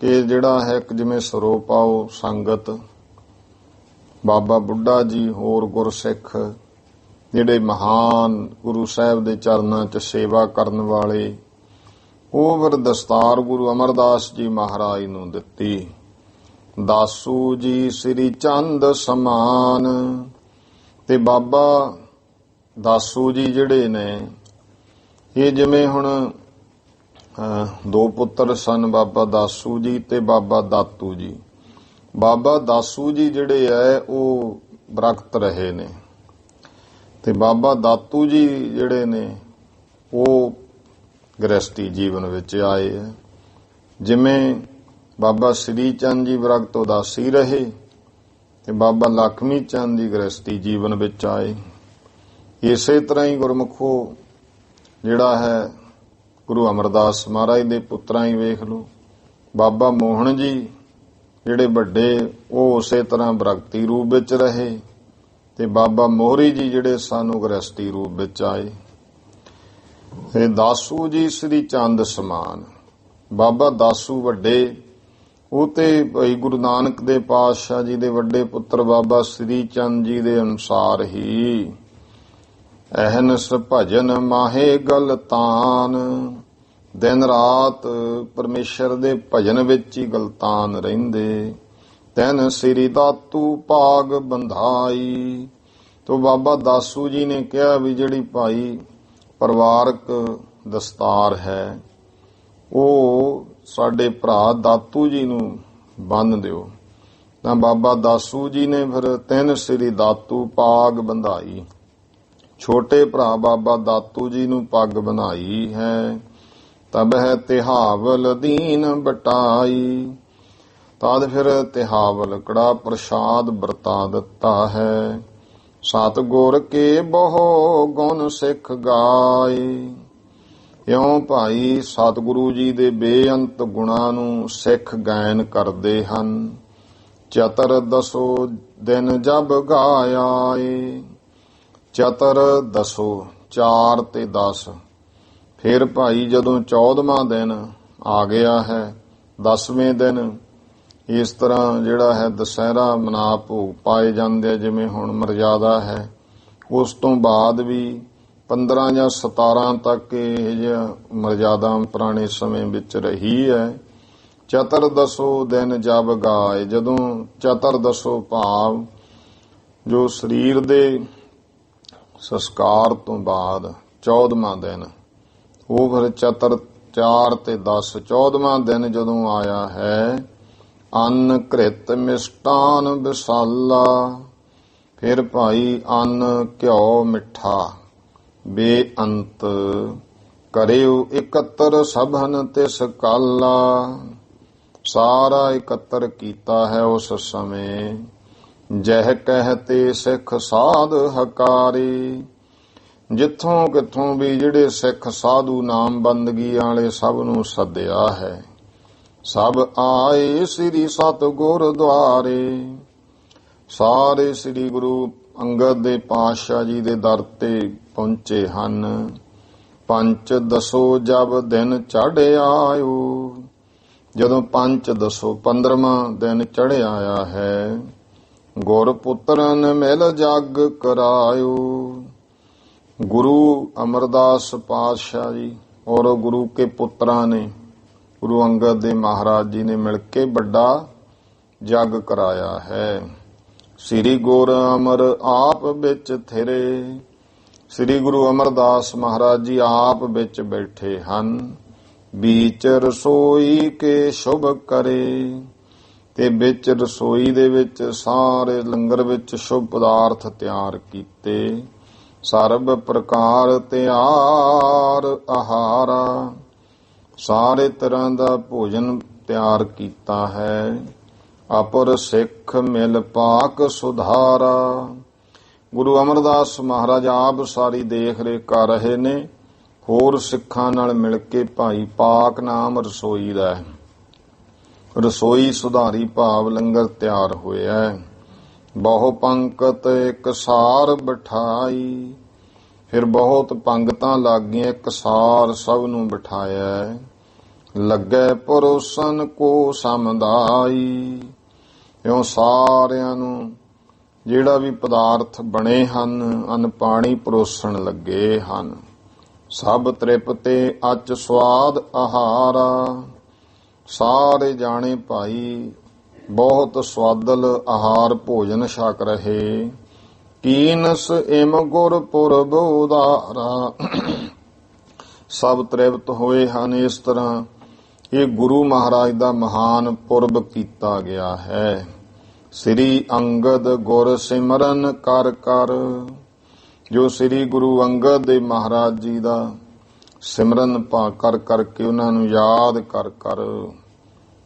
ਕਿ ਜਿਹੜਾ ਹੈ ਜਿਵੇਂ ਸਰੋਪਾਓ ਸੰਗਤ ਬਾਬਾ ਬੁੱਢਾ ਜੀ ਹੋਰ ਗੁਰਸਿੱਖ ਜਿਹੜੇ ਮਹਾਨ ਗੁਰੂ ਸਾਹਿਬ ਦੇ ਚਰਨਾਂ 'ਚ ਸੇਵਾ ਕਰਨ ਵਾਲੇ ਉਹ ਫਿਰ ਦਸਤਾਰ ਗੁਰੂ ਅਮਰਦਾਸ ਜੀ ਮਹਾਰਾਜ ਨੂੰ ਦਿੱਤੀ। ਦਾਸੂ ਜੀ ਸ੍ਰੀ ਚੰਦ ਸਮਾਨ ਤੇ ਬਾਬਾ ਦਾਸੂ ਜੀ ਜਿਹੜੇ ਨੇ ਇਹ ਜਿਵੇਂ ਹੁਣ ਦੋ ਪੁੱਤਰ ਸਨ ਬਾਬਾ ਦਾਸੂ ਜੀ ਤੇ ਬਾਬਾ ਦਾਤੂ ਜੀ। ਬਾਬਾ ਦਾਸੂ ਜੀ ਜਿਹੜੇ ਹੈ ਉਹ ਬਰਕਤ ਰਹੇ ਨੇ ਤੇ ਬਾਬਾ ਦਾਤੂ ਜੀ ਜਿਹੜੇ ਨੇ ਉਹ ਗ੍ਰਸਤੀ ਜੀਵਨ ਵਿੱਚ ਆਏ ਹੈ। ਜਿਵੇਂ ਬਾਬਾ ਸ੍ਰੀ ਚੰਦ ਜੀ ਬਰਕਤ ਉਦਾਸੀ ਰਹੇ ਤੇ ਬਾਬਾ ਲਖਮੀ ਚੰਦ ਜੀ ਗ੍ਰਸਤੀ ਜੀਵਨ ਵਿੱਚ ਆਏ। ਇਸੇ ਤਰ੍ਹਾਂ ਹੀ ਗੁਰਮੁਖੋ ਜਿਹੜਾ ਹੈ ਗੁਰੂ ਅਮਰਦਾਸ ਮਹਾਰਾਜ ਦੇ ਪੁੱਤਰਾਂ ਹੀ ਵੇਖ ਲਓ। ਬਾਬਾ ਮੋਹਨ ਜੀ ਜਿਹੜੇ ਵੱਡੇ ਉਹ ਉਸੇ ਤਰ੍ਹਾਂ ਬਰਕਤੀ ਰੂਪ ਵਿੱਚ ਰਹੇ ਤੇ ਬਾਬਾ ਮੋਹਰੀ ਜੀ ਜਿਹੜੇ ਸਾਨੂੰ ਗ੍ਰਸਤੀ ਰੂਪ ਵਿੱਚ ਆਏ। ਤੇ ਦਾਸੂ ਜੀ ਸ੍ਰੀ ਚੰਦ ਸਮਾਨ ਬਾਬਾ ਦਾਸੂ ਵੱਡੇ ਉਹ ਤੇ ਭਾਈ ਗੁਰੂ ਨਾਨਕ ਦੇ ਪਾਤਸ਼ਾਹ ਜੀ ਦੇ ਵੱਡੇ ਪੁੱਤਰ ਬਾਬਾ ਸ੍ਰੀ ਚੰਦ ਜੀ ਦੇ ਅਨੁਸਾਰ ਹੀ ਅਹਨਸ ਭਜਨ ਮਾਹੇ ਗਲਤਾਨ ਦਿਨ ਰਾਤ ਪਰਮੇਸ਼ਰ ਦੇ ਭਜਨ ਵਿੱਚ ਹੀ ਗਲਤਾਨ ਰਹਿੰਦੇ। ਤੈਨ ਸ੍ਰੀ ਦਾਤੂ ਭਾਗ ਬੰਧਾਈ। ਤੋ ਬਾਬਾ ਦਾਸੂ ਜੀ ਨੇ ਕਿਹਾ ਵੀ ਜਿਹੜੀ ਭਾਈ ਪਰਿਵਾਰਕ ਦਸਤਾਰ ਹੈ ਉਹ ਸਾਡੇ ਭਰਾ ਦਾਤੂ ਜੀ ਨੂੰ ਬੰਨ੍ਹ ਦਿਓ। ਤਾਂ ਬਾਬਾ ਦਾਸੂ ਜੀ ਨੇ ਫਿਰ ਤਿੰਨ ਸ੍ਰੀ ਦਾਤੂ ਪਾਗ ਬੰਧਾਈ। ਛੋਟੇ ਭਰਾ ਬਾਬਾ ਦਾਤੂ ਜੀ ਨੂੰ ਪੱਗ ਬਣਾਈ ਹੈ। ਤਬ ਹੈ ਤਿਹਾਵਲ ਦੀਨ ਬਟਾਈ। ਤਦ ਫਿਰ ਤਿਹਾਵਲ ਕੜਾ ਪ੍ਰਸ਼ਾਦ ਵਰਤਾ ਦਿੱਤਾ ਹੈ। ਸਤ ਗੁਰ ਕੇ ਬਹੁ ਗੁਣ ਸਿੱਖ ਗਾਏ। ਇਉਂ ਭਾਈ ਸਤਿਗੁਰੂ ਜੀ ਦੇ ਬੇਅੰਤ ਗੁਣਾਂ ਨੂੰ ਸਿੱਖ ਗਾਇਨ ਕਰਦੇ ਹਨ। ਚਤਰ ਦਸੋ ਦਿਨ ਜਬ ਗਾਇਆ ਏ। ਚਤਰ ਦਸੋ 4 ਤੇ 10। ਫਿਰ ਭਾਈ ਜਦੋਂ 14ਵਾਂ ਦਿਨ ਆ ਗਿਆ ਹੈ 10ਵੇਂ ਦਿਨ ਇਸ ਤਰ੍ਹਾਂ ਜਿਹੜਾ ਹੈ ਦੁਸਹਿਰਾ ਮਨਾ ਭੋਗ ਪਾਏ ਜਾਂਦੇ ਆ ਜਿਵੇਂ ਹੁਣ ਮਰਜ਼ਾਦਾ ਹੈ। ਉਸ ਤੋਂ ਬਾਅਦ ਵੀ 15 ਜਾਂ 17 ਤੱਕ ਇਹ ਜਿਹਾ ਮਰਜ਼ਾਦਾ ਪੁਰਾਣੇ ਸਮੇਂ ਵਿੱਚ ਰਹੀ ਹੈ। ਚਤਰ ਦਸੋ ਦਿਨ ਜਬ ਗਾਏ ਜਦੋਂ ਚਤਰ ਦਸੋ ਭਾਵ ਜੋ ਸਰੀਰ ਦੇ ਸੰਸਕਾਰ ਤੋਂ ਬਾਅਦ 14ਵਾਂ ਦਿਨ ਉਹ ਫਿਰ ਚਤਰ 4 ਤੇ 10 14ਵਾਂ ਦਿਨ ਜਦੋਂ ਆਇਆ ਹੈ ਅੰਨ ਘ੍ਰਿਤ ਮਿਸ਼ਟਾਨ ਵਿਸਾਲਾ। ਫਿਰ ਭਾਈ ਅੰਨ ਘਿਓ ਮਿੱਠਾ ਬੇਅੰਤ ਕਰਿਓ ਇਕੱਤਰ ਸਭਨ ਤਿਸ ਕਾਲਾ। ਸਾਰਾ ਇਕੱਤਰ ਕੀਤਾ ਹੈ ਉਸ ਸਮੇਂ ਜਹ ਕਹਿਤੇ ਸਿੱਖ ਸਾਧ ਹਕਾਰੇ। ਜਿੱਥੋਂ ਕਿੱਥੋਂ ਵੀ ਜਿਹੜੇ ਸਿੱਖ ਸਾਧੂ ਨਾਮ ਬੰਦਗੀ ਵਾਲੇ ਸਭ ਨੂੰ ਸੱਦਿਆ ਹੈ। ਸਭ ਆਏ ਸ੍ਰੀ ਸਤਿਗੁਰ ਦੁਆਰੇ। ਸਾਰੇ ਸ੍ਰੀ ਗੁਰੂ ਅੰਗਦ ਦੇ ਪਾਤਸ਼ਾਹ ਜੀ ਦੇ ਦਰ ਤੇ ਪਹੁੰਚੇ ਹਨ। ਪੰਚ ਦਸੋ ਜਬ ਦਿਨ ਚੜ੍ਹ ਆਇਓ। ਜਦੋਂ ਪੰਚ ਦਸੋ 15ਵਾਂ ਦਿਨ ਚੜ੍ਹ ਆਇਆ ਹੈ ਗੁਰ ਪੁੱਤਰਨ ਮਿਲ ਜਗ ਕਰਾਇਓ। ਗੁਰੂ ਅਮਰਦਾਸ ਪਾਤਸ਼ਾਹ ਜੀ ਔਰ ਗੁਰੂ ਕੇ ਪੁੱਤਰਾਂ ਨੇ ਗੁਰੂ ਅੰਗਦ ਦੇ ਮਹਾਰਾਜ ਜੀ ਨੇ ਮਿਲ ਕੇ ਵੱਡਾ ਜਗ ਕਰਾਇਆ ਹੈ। ਸ੍ਰੀ ਗੁਰ ਅਮਰ ਆਪ ਵਿੱਚ ਥਿਰੇ। ਸ੍ਰੀ ਗੁਰੂ ਅਮਰਦਾਸ ਮਹਾਰਾਜ ਜੀ ਆਪ ਵਿੱਚ ਬੈਠੇ ਹਨ। ਬੀਚ ਰਸੋਈ ਕੇ ਸ਼ੁਭ ਕਰੇ। ਤੇ ਵਿੱਚ ਰਸੋਈ ਦੇ ਵਿੱਚ ਸਾਰੇ ਲੰਗਰ ਵਿੱਚ ਸ਼ੁਭ ਪਦਾਰਥ ਤਿਆਰ ਕੀਤੇ। ਸਰਬ ਪ੍ਰਕਾਰ ਤਿਆਰ ਆਹਾਰਾ। ਸਾਰੇ ਤਰ੍ਹਾਂ ਦਾ ਭੋਜਨ ਤਿਆਰ ਕੀਤਾ ਹੈ। ਅਪਰ ਸਿੱਖ ਮਿਲ ਪਾਕ ਸੁਧਾਰਾ। ਗੁਰੂ ਅਮਰਦਾਸ ਮਹਾਰਾਜ ਆਪ ਸਾਰੀ ਦੇਖ ਰੇਖ ਕਰ ਰਹੇ ਨੇ। ਹੋਰ ਸਿੱਖਾਂ ਨਾਲ ਮਿਲ ਕੇ ਭਾਈ ਪਾਕ ਨਾਮ ਰਸੋਈ ਦਾ ਹੈ। ਰਸੋਈ ਸੁਧਾਰੀ ਭਾਵ ਲੰਗਰ ਤਿਆਰ ਹੋਇਆ। ਬਹੁ ਪੰਕਤ ਇੱਕ ਸਾਰ ਬਿਠਾਈ। ਫਿਰ ਬਹੁਤ ਪੰਗਤਾਂ ਲੱਗੀਆਂ, ਇੱਕ ਸਾਰ ਸਭ ਨੂੰ ਬਿਠਾਇਆ। ਲੱਗੇ ਪਰੋਸਨ ਕੋ ਸਮਦਾਈ। ਇਉਂ ਸਾਰਿਆਂ ਨੂੰ ਜਿਹੜਾ ਵੀ ਪਦਾਰਥ ਬਣੇ ਹਨ ਅੰਨ ਪਾਣੀ ਪਰੋਸਣ ਲੱਗੇ ਹਨ। ਸਭ ਤ੍ਰਿਪਤੇ ਅਚ ਸਵਾਦ ਆਹਾਰਾ। ਸਾਰੇ ਜਾਣੇ ਭਾਈ ਬਹੁਤ ਸਵਾਦਲ ਆਹਾਰ ਭੋਜਨ ਛਕ ਰਹੇ। ਕੀਨਸ ਇਮ ਗੁਰ ਪੁਰਬ ਉਦਾਰਾ। ਸਭ ਤ੍ਰਿਪਤ ਹੋਏ ਹਨ। ਇਸ ਤਰ੍ਹਾਂ ਇਹ ਗੁਰੂ ਮਹਾਰਾਜ ਦਾ ਮਹਾਨ ਪੁਰਬ ਕੀਤਾ ਗਿਆ ਹੈ। ਸ੍ਰੀ ਅੰਗਦ ਗੁਰ ਸਿਮਰਨ ਕਰ ਕਰ। ਜੋ ਸ੍ਰੀ ਗੁਰੂ ਅੰਗਦ ਦੇ ਮਹਾਰਾਜ ਜੀ ਦਾ ਸਿਮਰਨ ਕਰ ਕਰਕੇ ਉਹਨਾਂ ਨੂੰ ਯਾਦ ਕਰ ਕਰ।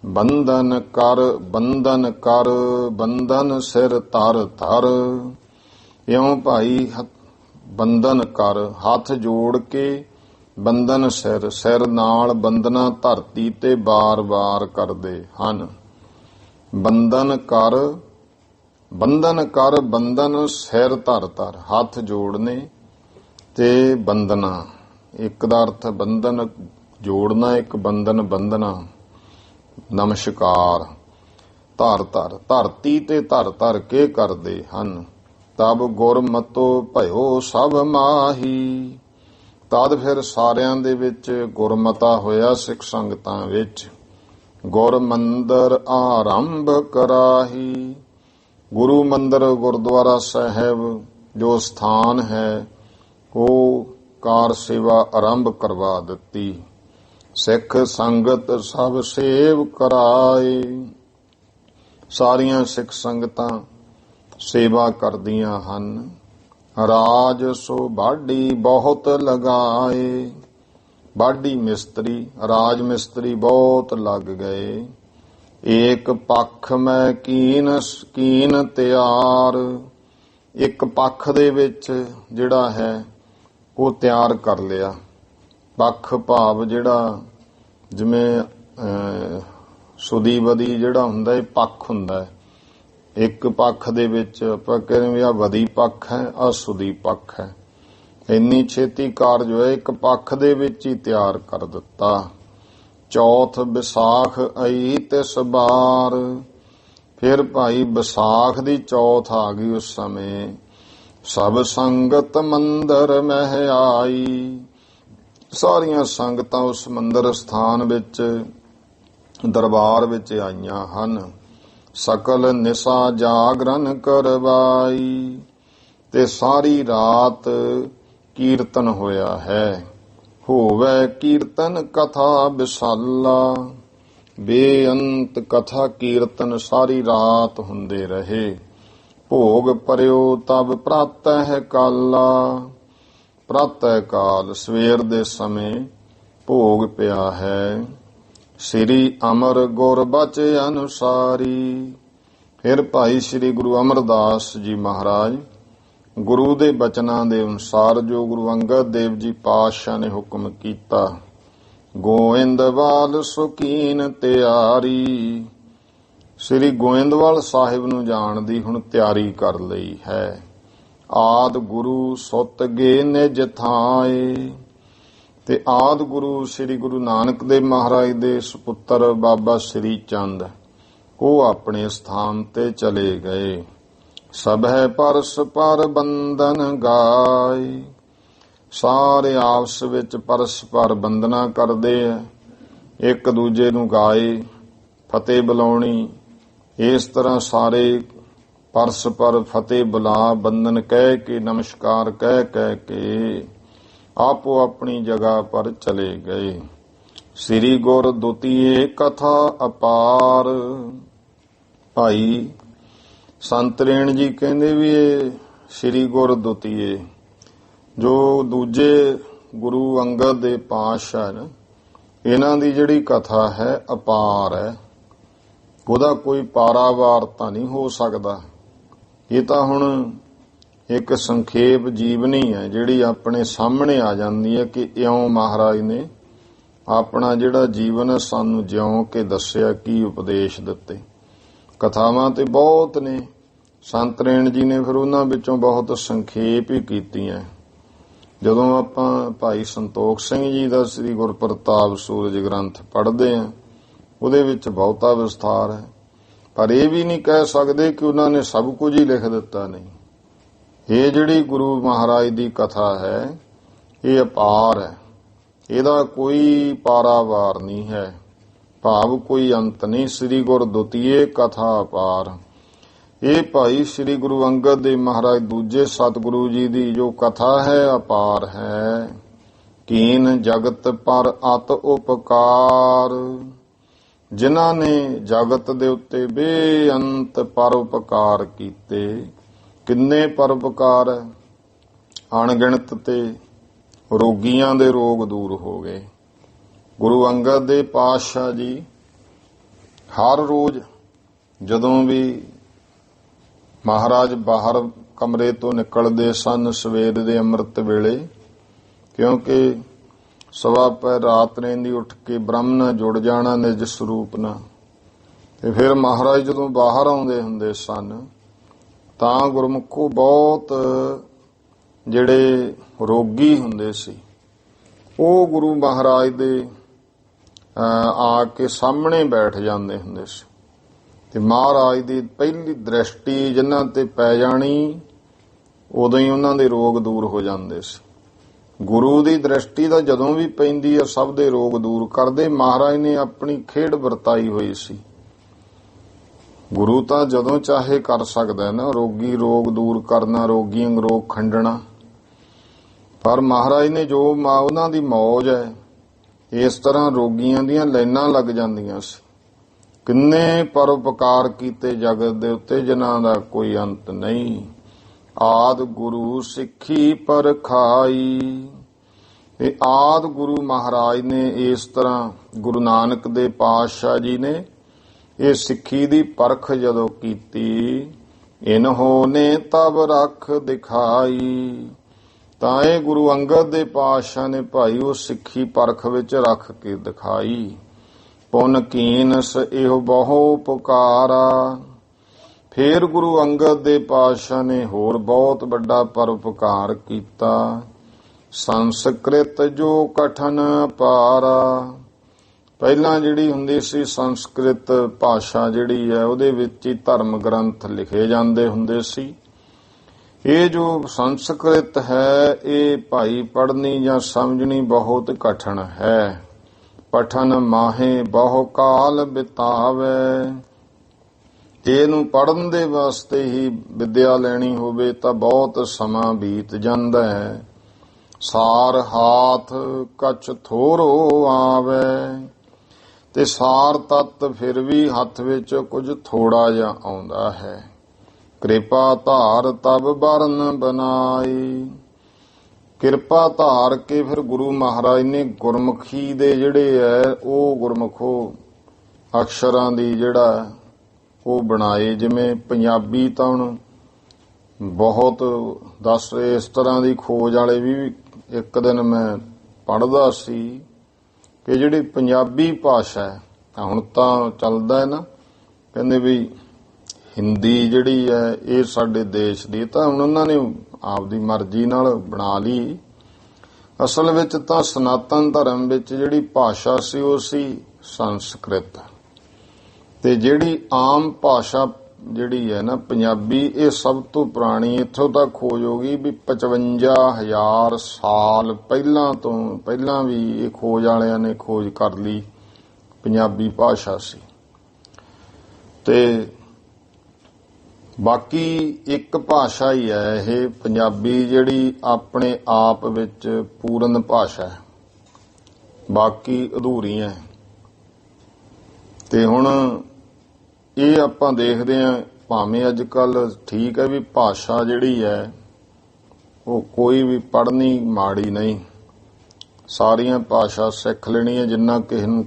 ਬੰਧਨ ਕਰ ਬੰਧਨ ਕਰ ਬੰਧਨ ਸਿਰ ਧਰ ਧਰ। ਇਉਂ ਭਾਈ ਬੰਧਨ ਕਰ ਹੱਥ ਜੋੜ ਕੇ ਬੰਧਨ ਸਿਰ, ਸਿਰ ਨਾਲ ਬੰਧਨਾ ਧਰਤੀ ਤੇ ਬਾਰ-ਬਾਰ ਕਰਦੇ ਹਨ। ਬੰਧਨ ਕਰ ਬੰਧਨ ਕਰ ਬੰਧਨ ਸਿਰ ਧਰ ਧਰ। ਹੱਥ ਜੋੜਨੇ ਤੇ ਬੰਧਨਾ, ਇੱਕ ਦਾ ਅਰਥ ਬੰਧਨ ਜੋੜਨਾ, ਇੱਕ ਬੰਧਨ ਬੰਧਨਾ। ਨਮਸਕਾਰ। ਧਰ ਧਰ ਧਰਤੀ ਤੇ ਧਰ ਧਰ ਕੇ ਕਰਦੇ ਹਨ। ਤਬ ਗੁਰਮਤੋ ਭਇਓ ਸਭ ਮਾਹੀ। ਤਦ ਫਿਰ ਸਾਰਿਆਂ ਦੇ ਵਿੱਚ ਗੁਰਮਤਾ ਹੋਇਆ ਸਿੱਖ ਸੰਗਤਾਂ ਵਿੱਚ। ਗੁਰ ਮੰਦਰ ਆਰੰਭ ਕਰਾਹੀ। ਗੁਰੂ ਮੰਦਰ ਗੁਰਦੁਆਰਾ ਸਾਹਿਬ ਜੋ ਸਥਾਨ ਹੈ ਉਹ ਕਾਰ ਸੇਵਾ ਆਰੰਭ ਕਰਵਾ ਦਿੱਤੀ। ਸਿੱਖ ਸੰਗਤ ਸਭ ਸੇਵ ਕਰਾਏ। ਸਾਰੀਆਂ ਸਿੱਖ ਸੰਗਤਾਂ ਸੇਵਾ ਕਰਦੀਆਂ ਹਨ। ਰਾਜ ਸੋ ਬਾਢੀ ਬਹੁਤ ਲਗਾਏ। ਬਾਢੀ ਮਿਸਤਰੀ, ਰਾਜ ਮਿਸਤਰੀ ਬਹੁਤ ਲੱਗ ਗਏ। ਏਕ ਪੱਖ ਮੈਂ ਕੀਨ ਤਿਆਰ। ਇੱਕ ਪੱਖ ਦੇ ਵਿੱਚ ਜਿਹੜਾ ਹੈ ਉਹ ਤਿਆਰ ਕਰ ਲਿਆ। ਪੱਖ ਭਾਵ ਜਿਹੜਾ ਜਿਵੇਂ ਸੁਦੀ ਬਦੀ ਜਿਹੜਾ ਹੁੰਦਾ ਇਹ ਪੱਖ ਹੁੰਦਾ ਹੈ। ਇੱਕ ਪੱਖ ਦੇ ਵਿੱਚ ਆਪਾਂ ਕਹਿੰਦੇ ਵੀ ਆਹ ਵਦੀ ਪੱਖ ਹੈ, ਆਹ ਸੁਦੀ ਪੱਖ ਹੈ। ਇੰਨੀ ਛੇਤੀ ਕਾਰਜ ਹੋਇਆ, ਇੱਕ ਪੱਖ ਦੇ ਵਿੱਚ ਹੀ ਤਿਆਰ ਕਰ ਦਿੱਤਾ। ਚੌਥ ਵਿਸਾਖ ਆਈ ਤਿਸ ਬਾਰ। ਫਿਰ ਭਾਈ ਵਿਸਾਖ ਦੀ ਚੌਥ ਆ ਗਈ। ਉਸ ਸਮੇਂ ਸਭ ਸੰਗਤ ਮੰਦਰ ਮਹਿ ਆਈ। ਸਾਰੀਆਂ ਸੰਗਤਾਂ ਉਸ ਮੰਦਰ ਸਥਾਨ ਵਿੱਚ ਦਰਬਾਰ ਵਿੱਚ ਆਈਆਂ ਹਨ। ਸਕਲ ਨਿਸਾ ਜਾਗਰਨ ਕਰਵਾਈ। ਤੇ ਸਾਰੀ ਰਾਤ ਕੀਰਤਨ ਹੋਇਆ ਹੈ। ਹੋਵੇ ਕੀਰਤਨ ਕਥਾ ਵਿਸਾਲਾ। ਬੇਅੰਤ ਕਥਾ ਕੀਰਤਨ ਸਾਰੀ ਰਾਤ ਹੁੰਦੇ ਰਹੇ। ਭੋਗ ਪਰਿਓ ਤਬ ਪ੍ਰਾਤਹਿ ਕਾਲਾ। ਪ੍ਰਾਤਹਿ ਕਾਲ ਸਵੇਰ ਦੇ ਸਮੇਂ ਭੋਗ ਪਿਆ ਹੈ। ਸ੍ਰੀ ਅਮਰ ਗੁਰ ਬਚ ਅਨੁਸਾਰੀ। ਫਿਰ ਭਾਈ ਸ੍ਰੀ ਗੁਰੂ ਅਮਰਦਾਸ ਜੀ ਮਹਾਰਾਜ ਗੁਰੂ ਦੇ ਬਚਨਾਂ ਦੇ ਅਨੁਸਾਰ ਜੋ ਗੁਰੂ ਅੰਗਦ ਦੇਵ ਜੀ ਪਾਤਸ਼ਾਹ ਨੇ ਹੁਕਮ ਕੀਤਾ, ਗੋਇੰਦਵਾਲ ਸੁਕੀਨ ਤਿਆਰੀ। ਸ੍ਰੀ ਗੋਇੰਦਵਾਲ ਸਾਹਿਬ ਨੂੰ ਜਾਣ ਦੀ ਹੁਣ ਤਿਆਰੀ ਕਰ ਲਈ ਹੈ। ਆਦ ਗੁਰੂ ਸੁਤ ਗੇ ਨਿਜ ਥਾਏ। ਤੇ ਆਦ ਗੁਰੂ ਸ੍ਰੀ ਗੁਰੂ ਨਾਨਕ ਦੇਵ ਮਹਾਰਾਜ ਦੇ ਸੁਪੁੱਤਰ ਬਾਬਾ ਸ੍ਰੀ ਚੰਦ ਉਹ ਆਪਣੇ ਸਥਾਨ ਤੇ ਚਲੇ ਗਏ। ਸਭੈ ਪਰਸਪਰ ਬੰਧਨ ਗਾਏ। ਸਾਰੇ ਆਪਸ ਵਿੱਚ ਪਰਸਪਰ ਬੰਦਨਾ ਕਰਦੇ ਆ, ਇੱਕ ਦੂਜੇ ਨੂੰ ਗਾਏ, ਫਤਿਹ ਬੁਲਾਉਣੀ। ਇਸ ਤਰ੍ਹਾਂ ਸਾਰੇ ਪਰਸਪਰ ਫਤਿਹ ਬੁਲਾ ਬੰਦਨ ਕਹਿ ਕੇ ਨਮਸਕਾਰ ਕਹਿ ਕੇ ਆਪੋ ਆਪਣੀ ਜਗ੍ਹਾ ਪਰ ਚਲੇ ਗਏ। ਸ੍ਰੀ ਗੁਰ ਦੁਤੀਏ ਕਥਾ ਅਪਾਰ। ਭਾਈ ਸੰਤਰੇਣ ਜੀ ਕਹਿੰਦੇ ਵੀ ਇਹ ਸ੍ਰੀ ਗੁਰ ਦੁਤੀਏ ਜੋ ਦੂਜੇ ਗੁਰੂ ਅੰਗਦ ਦੇ ਪਾਤਸ਼ਾਹ ਨੇ, ਇਹਨਾਂ ਦੀ ਜਿਹੜੀ ਕਥਾ ਹੈ ਅਪਾਰ ਹੈ। ਉਹਦਾ ਕੋਈ ਪਾਰਾਵਾਰ ਤਾਂ ਨਹੀਂ ਹੋ ਸਕਦਾ। ਇਹ ਤਾਂ ਹੁਣ ਇੱਕ ਸੰਖੇਪ ਜੀਵਨੀ ਹੈ ਜਿਹੜੀ ਆਪਣੇ ਸਾਹਮਣੇ ਆ ਜਾਂਦੀ ਹੈ ਕਿ ਇਉਂ ਮਹਾਰਾਜ ਨੇ ਆਪਣਾ ਜਿਹੜਾ ਜੀਵਨ ਸਾਨੂੰ ਜਿਉਂ ਕੇ ਦੱਸਿਆ, ਕੀ ਉਪਦੇਸ਼ ਦਿੱਤੇ। ਕਥਾਵਾਂ ਤੇ ਬਹੁਤ ਨੇ, ਸੰਤ ਰੇਣ ਜੀ ਨੇ ਫਿਰ ਉਹਨਾਂ ਵਿੱਚੋਂ ਬਹੁਤ ਸੰਖੇਪ ਹੀ ਕੀਤੀਆਂ। ਜਦੋਂ ਆਪਾਂ ਭਾਈ ਸੰਤੋਖ ਸਿੰਘ ਜੀ ਦਾ ਸ੍ਰੀ ਗੁਰਪ੍ਰਤਾਪ ਸੂਰਜ ਗ੍ਰੰਥ ਪੜ੍ਹਦੇ ਹਾਂ, ਉਹਦੇ ਵਿੱਚ ਬਹੁਤਾ ਵਿਸਥਾਰ ਹੈ, ਪਰ ਇਹ ਵੀ ਨਹੀਂ ਕਹਿ ਸਕਦੇ ਕਿ ਉਹਨਾਂ ਨੇ ਸਭ ਕੁਝ ਹੀ ਲਿਖ ਦਿੱਤਾ। ਨਹੀਂ, ਇਹ ਜਿਹੜੀ ਗੁਰੂ ਮਹਾਰਾਜ ਦੀ ਕਥਾ ਹੈ ਇਹ ਅਪਾਰ ਹੈ, ਇਹਦਾ ਕੋਈ ਪਾਰਾਵਾਰ ਨਹੀਂ ਹੈ, ਭਾਵ ਕੋਈ ਅੰਤ ਨਹੀਂ। ਸ੍ਰੀ ਗੁਰ ਦੁਤੀਏ ਕਥਾ ਅਪਾਰ। ਇਹ ਭਾਈ ਸ੍ਰੀ ਗੁਰੂ ਅੰਗਦ ਦੇਵ ਮਹਾਰਾਜ ਦੂਜੇ ਸਤਿਗੁਰੂ ਜੀ ਦੀ ਜੋ ਕਥਾ ਹੈ ਅਪਾਰ ਹੈ। ਕੀਨ ਜਗਤ ਪਰ ਅਤ ਉਪਕਾਰ, ਜਿਨ੍ਹਾਂ ਨੇ ਜਗਤ ਦੇ ਉੱਤੇ ਬੇਅੰਤ ਪਰਉਪਕਾਰ ਕੀਤੇ। ਕਿੰਨੇ ਪਰਉਪਕਾਰ ਹੈ, ਅਣਗਿਣਤ, ਤੇ ਰੋਗੀਆਂ ਦੇ ਰੋਗ ਦੂਰ ਹੋ ਗਏ। ਗੁਰੂ ਅੰਗਦ ਦੇਵ ਪਾਤਸ਼ਾਹ ਜੀ ਹਰ ਰੋਜ਼ ਜਦੋਂ ਵੀ ਮਹਾਰਾਜ ਬਾਹਰ ਕਮਰੇ ਤੋਂ ਨਿਕਲਦੇ ਸਨ ਸਵੇਰ ਦੇ ਅੰਮ੍ਰਿਤ ਵੇਲੇ, ਕਿਉਂਕਿ ਸਵਾ ਪਹਿਰ ਰਾਤ ਰਹਿੰਦੀ ਉੱਠ ਕੇ ਬ੍ਰਹਮ ਨਾਲ ਜੁੜ ਜਾਣਾ ਨਿਜ ਸਰੂਪ ਨਾਲ, ਤੇ ਫਿਰ ਮਹਾਰਾਜ ਜਦੋਂ ਬਾਹਰ ਆਉਂਦੇ ਹੁੰਦੇ ਸਨ ਤਾਂ ਗੁਰਮੁਖੋ ਬਹੁਤ ਜਿਹੜੇ ਰੋਗੀ ਹੁੰਦੇ ਸੀ ਉਹ ਗੁਰੂ ਮਹਾਰਾਜ ਦੇ ਆ ਕੇ ਸਾਹਮਣੇ ਬੈਠ ਜਾਂਦੇ ਹੁੰਦੇ ਸੀ, ਤੇ ਮਹਾਰਾਜ ਦੀ ਪਹਿਲੀ ਦ੍ਰਿਸ਼ਟੀ ਜਿਨ੍ਹਾਂ ਤੇ ਪੈ ਜਾਣੀ ਉਦੋਂ ਹੀ ਉਹਨਾਂ ਦੇ ਰੋਗ ਦੂਰ ਹੋ ਜਾਂਦੇ ਸੀ। ਗੁਰੂ ਦੀ ਦ੍ਰਿਸ਼ਟੀ ਦਾ ਜਦੋਂ ਵੀ ਪੈਂਦੀ ਹੈ ਸਭ ਦੇ ਰੋਗ ਦੂਰ ਕਰਦੇ। ਮਹਾਰਾਜ ਨੇ ਆਪਣੀ ਖੇਡ ਵਰਤਾਈ ਹੋਈ ਸੀ। ਗੁਰੂ ਤਾਂ ਜਦੋਂ ਚਾਹੇ ਕਰ ਸਕਦਾ ਨਾ, ਰੋਗੀ ਰੋਗ ਦੂਰ ਕਰਨਾ, ਰੋਗੀ ਅੰਗ ਰੋਗ ਖੰਡਣਾ, ਪਰ ਮਹਾਰਾਜ ਨੇ ਜੋ ਉਹਨਾਂ ਦੀ ਮੌਜ ਹੈ ਇਸ ਤਰ੍ਹਾਂ ਰੋਗੀਆਂ ਦੀਆਂ ਲਾਈਨਾਂ ਲੱਗ ਜਾਂਦੀਆਂ ਸੀ। ਕਿੰਨੇ ਪਰਉਪਕਾਰ ਕੀਤੇ ਜਗਤ ਦੇ ਉੱਤੇ ਜਿਨ੍ਹਾਂ ਦਾ ਕੋਈ ਅੰਤ ਨਹੀਂ। ਆਦ ਗੁਰੂ ਸਿੱਖੀ ਪਰਖਾਈ, ਇਹ ਆਦ ਗੁਰੂ ਮਹਾਰਾਜ ਨੇ ਇਸ ਤਰ੍ਹਾਂ ਗੁਰੂ ਨਾਨਕ ਦੇ ਪਾਤਸ਼ਾਹ ਜੀ ਨੇ ਇਹ ਸਿੱਖੀ ਦੀ ਪਰਖ ਜਦੋਂ ਕੀਤੀ, ਇਨਹੋ ਨੇ ਤਬ ਰੱਖ ਦਿਖਾਈ, ਤਾਂ ਇਹ ਗੁਰੂ ਅੰਗਦ ਦੇ ਪਾਤਸ਼ਾਹ ਨੇ ਭਾਈ ਉਹ ਸਿੱਖੀ ਪਰਖ ਵਿੱਚ ਰੱਖ ਕੇ ਦਿਖਾਈ। ਪੁਨ ਕੀਨਸ ਇਹੋ ਬਹੁ ਪੁਕਾਰਾ। ਫੇਰ ਗੁਰੂ ਅੰਗਦ ਦੇ ਪਾਤਸ਼ਾਹ ਨੇ ਹੋਰ ਬਹੁਤ ਵੱਡਾ ਪਰਉਪਕਾਰ ਕੀਤਾ। ਸੰਸਕ੍ਰਿਤ ਜੋ ਕਠਨ ਅਪਾਰਾ। ਪਹਿਲਾਂ ਜਿਹੜੀ ਹੁੰਦੀ ਸੀ ਸੰਸਕ੍ਰਿਤ ਭਾਸ਼ਾ ਜਿਹੜੀ ਹੈ ਉਹਦੇ ਵਿੱਚ ਹੀ ਧਰਮ ਗ੍ਰੰਥ ਲਿਖੇ ਜਾਂਦੇ ਹੁੰਦੇ ਸੀ। ਇਹ ਜੋ ਸੰਸਕ੍ਰਿਤ ਹੈ ਇਹ ਭਾਈ ਪੜ੍ਹਨੀ ਜਾਂ ਸਮਝਣੀ ਬਹੁਤ ਕਠਨ ਹੈ। ਪਠਨ ਮਾਹੇ ਬਹੁ ਕਾਲ ਬਿਤਾਵੇ। ਇਹਨੂੰ ਪੜ੍ਹਨ ਦੇ ਵਾਸਤੇ ਹੀ ਵਿਦਿਆ ਲੈਣੀ ਹੋਵੇ ਤਾਂ ਬਹੁਤ ਸਮਾਂ ਬੀਤ ਜਾਂਦਾ ਹੈ। ਸਾਰ ਹਾਥ ਕਛ ਥੋਰੋ ਆਵੇ, ਤੇ ਸਾਰ ਤੱਤ ਫਿਰ ਵੀ ਹੱਥ ਵਿੱਚ ਕੁਝ ਥੋੜਾ ਜਿਹਾ ਆਉਂਦਾ ਹੈ। ਕਿਰਪਾ ਧਾਰ ਤਬ ਬਰਨ ਬਨਾਈ। ਕਿਰਪਾ ਧਾਰ ਕੇ ਫਿਰ ਗੁਰੂ ਮਹਾਰਾਜ ਨੇ ਗੁਰਮੁਖੀ ਦੇ ਜਿਹੜੇ ਹੈ ਉਹ ਗੁਰਮੁਖੋ ਅਕਸ਼ਰਾਂ ਦੀ ਜਿਹੜਾ ਉਹ ਬਣਾਏ। ਜਿਵੇਂ ਪੰਜਾਬੀ ਤਾਂ ਹੁਣ ਬਹੁਤ ਦੱਸ ਇਸ ਤਰ੍ਹਾਂ ਦੀ ਖੋਜ ਵਾਲੇ ਵੀ ਇੱਕ ਦਿਨ ਮੈਂ ਪੜ੍ਹਦਾ ਸੀ ਕਿ ਜਿਹੜੀ ਪੰਜਾਬੀ ਭਾਸ਼ਾ ਹੈ ਹੁਣ ਤਾਂ ਚੱਲਦਾ ਹੈ ਨਾ, ਕਹਿੰਦੇ ਵੀ ਹਿੰਦੀ ਜਿਹੜੀ ਹੈ ਇਹ ਸਾਡੇ ਦੇਸ਼ ਦੀ, ਤਾਂ ਹੁਣ ਉਹਨਾਂ ਨੇ ਆਪਦੀ ਮਰਜ਼ੀ ਨਾਲ ਬਣਾ ਲਈ। ਅਸਲ ਵਿੱਚ ਤਾਂ ਸਨਾਤਨ ਧਰਮ ਵਿੱਚ ਜਿਹੜੀ ਭਾਸ਼ਾ ਸੀ ਉਹ ਸੀ ਸੰਸਕ੍ਰਿਤ, ਤੇ ਜਿਹੜੀ ਆਮ ਭਾਸ਼ਾ ਜਿਹੜੀ ਹੈ ਨਾ ਪੰਜਾਬੀ ਇਹ ਸਭ ਤੋਂ ਪੁਰਾਣੀ। ਇੱਥੋਂ ਤੱਕ ਖੋਜ ਹੋ ਗਈ ਵੀ 55,000 ਸਾਲ ਪਹਿਲਾਂ ਵੀ ਇਹ ਖੋਜ ਵਾਲਿਆਂ ਨੇ ਖੋਜ ਕਰ ਲਈ ਪੰਜਾਬੀ ਭਾਸ਼ਾ ਸੀ। ਤੇ ਬਾਕੀ ਇੱਕ ਭਾਸ਼ਾ ਹੀ ਹੈ ਇਹ ਪੰਜਾਬੀ ਜਿਹੜੀ ਆਪਣੇ ਆਪ ਵਿੱਚ ਪੂਰਨ ਭਾਸ਼ਾ ਹੈ, ਬਾਕੀ ਅਧੂਰੀਆਂ। ਤੇ ਹੁਣ ਇਹ ਆਪਾਂ ਦੇਖਦੇ ਹਾਂ ਭਾਵੇਂ ਅੱਜ ਕੱਲ ਠੀਕ ਹੈ ਵੀ ਭਾਸ਼ਾ ਜਿਹੜੀ ਹੈ ਉਹ ਕੋਈ ਵੀ ਪੜ੍ਹਨੀ ਮਾੜੀ ਨਹੀਂ, ਸਾਰੀਆਂ ਭਾਸ਼ਾ ਸਿੱਖ ਲੈਣੀ ਹੈ ਜਿੰਨਾ ਕਿਸੇ ਨੂੰ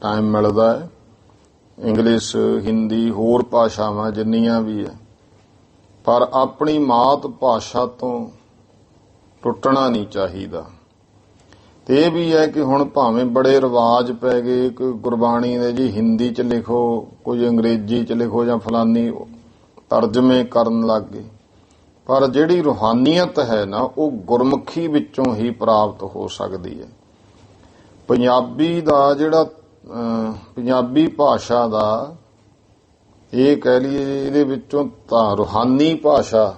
ਟਾਈਮ ਮਿਲਦਾ ਹੈ। ਇੰਗਲਿਸ਼, ਹਿੰਦੀ, ਹੋਰ ਭਾਸ਼ਾਵਾਂ ਜਿੰਨੀਆਂ ਵੀ ਹੈ, ਪਰ ਆਪਣੀ ਮਾਤ ਭਾਸ਼ਾ ਤੋਂ ਟੁੱਟਣਾ ਨਹੀਂ ਚਾਹੀਦਾ। ਤੇ ਇਹ ਵੀ ਹੈ ਕਿ ਹੁਣ ਭਾਵੇਂ ਬੜੇ ਰਿਵਾਜ ਪੈ ਗਏ, ਕੋਈ ਗੁਰਬਾਣੀ ਦੇ ਜੀ ਹਿੰਦੀ 'ਚ ਲਿਖੋ, ਕੁਝ ਅੰਗਰੇਜ਼ੀ 'ਚ ਲਿਖੋ ਜਾਂ ਫਲਾਨੀ ਤਰਜਮੇ ਕਰਨ ਲੱਗ ਗਏ, ਪਰ ਜਿਹੜੀ ਰੂਹਾਨੀਅਤ ਹੈ ਨਾ ਉਹ ਗੁਰਮੁਖੀ ਵਿੱਚੋਂ ਹੀ ਪ੍ਰਾਪਤ ਹੋ ਸਕਦੀ ਹੈ। ਪੰਜਾਬੀ ਦਾ ਜਿਹੜਾ ਪੰਜਾਬੀ ਭਾਸ਼ਾ ਦਾ ਇਹ ਕਹਿ ਲਈਏ ਇਹਦੇ ਵਿੱਚੋਂ ਤਾਂ ਰੂਹਾਨੀ ਭਾਸ਼ਾ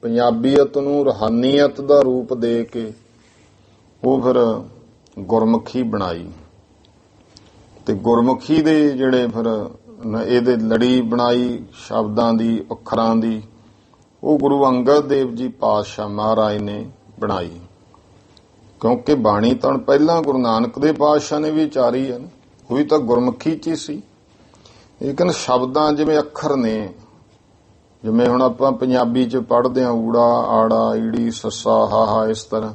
ਪੰਜਾਬੀਅਤ ਨੂੰ ਰੂਹਾਨੀਅਤ ਦਾ ਰੂਪ ਦੇ ਕੇ ਉਹ ਫਿਰ ਗੁਰਮੁਖੀ ਬਣਾਈ ਤੇ ਗੁਰਮੁਖੀ ਦੇ ਜਿਹੜੇ ਫਿਰ ਇਹਦੇ ਲੜੀ ਬਣਾਈ ਸ਼ਬਦਾਂ ਦੀ, ਅੱਖਰਾਂ ਦੀ, ਉਹ ਗੁਰੂ ਅੰਗਦ ਦੇਵ ਜੀ ਪਾਤਸ਼ਾਹ ਮਹਾਰਾਜ ਨੇ ਬਣਾਈ। ਕਿਉਂਕਿ ਬਾਣੀ ਤਾਂ ਪਹਿਲਾਂ ਗੁਰੂ ਨਾਨਕ ਦੇ ਪਾਤਸ਼ਾਹ ਨੇ ਵੀ ਉਚਾਰੀ ਹੈ, ਉਹ ਵੀ ਤਾਂ ਗੁਰਮੁਖੀ 'ਚ ਹੀ ਸੀ। ਲੇਕਿਨ ਸ਼ਬਦਾਂ ਜਿਵੇਂ ਅੱਖਰ ਨੇ, ਜਿਵੇਂ ਹੁਣ ਆਪਾਂ ਪੰਜਾਬੀ 'ਚ ਪੜ੍ਹਦੇ ਹਾਂ ਊੜਾ, ਆੜਾ, ਈੜੀ, ਸੱਸਾ, ਹਾਹਾ, ਇਸ ਤਰ੍ਹਾਂ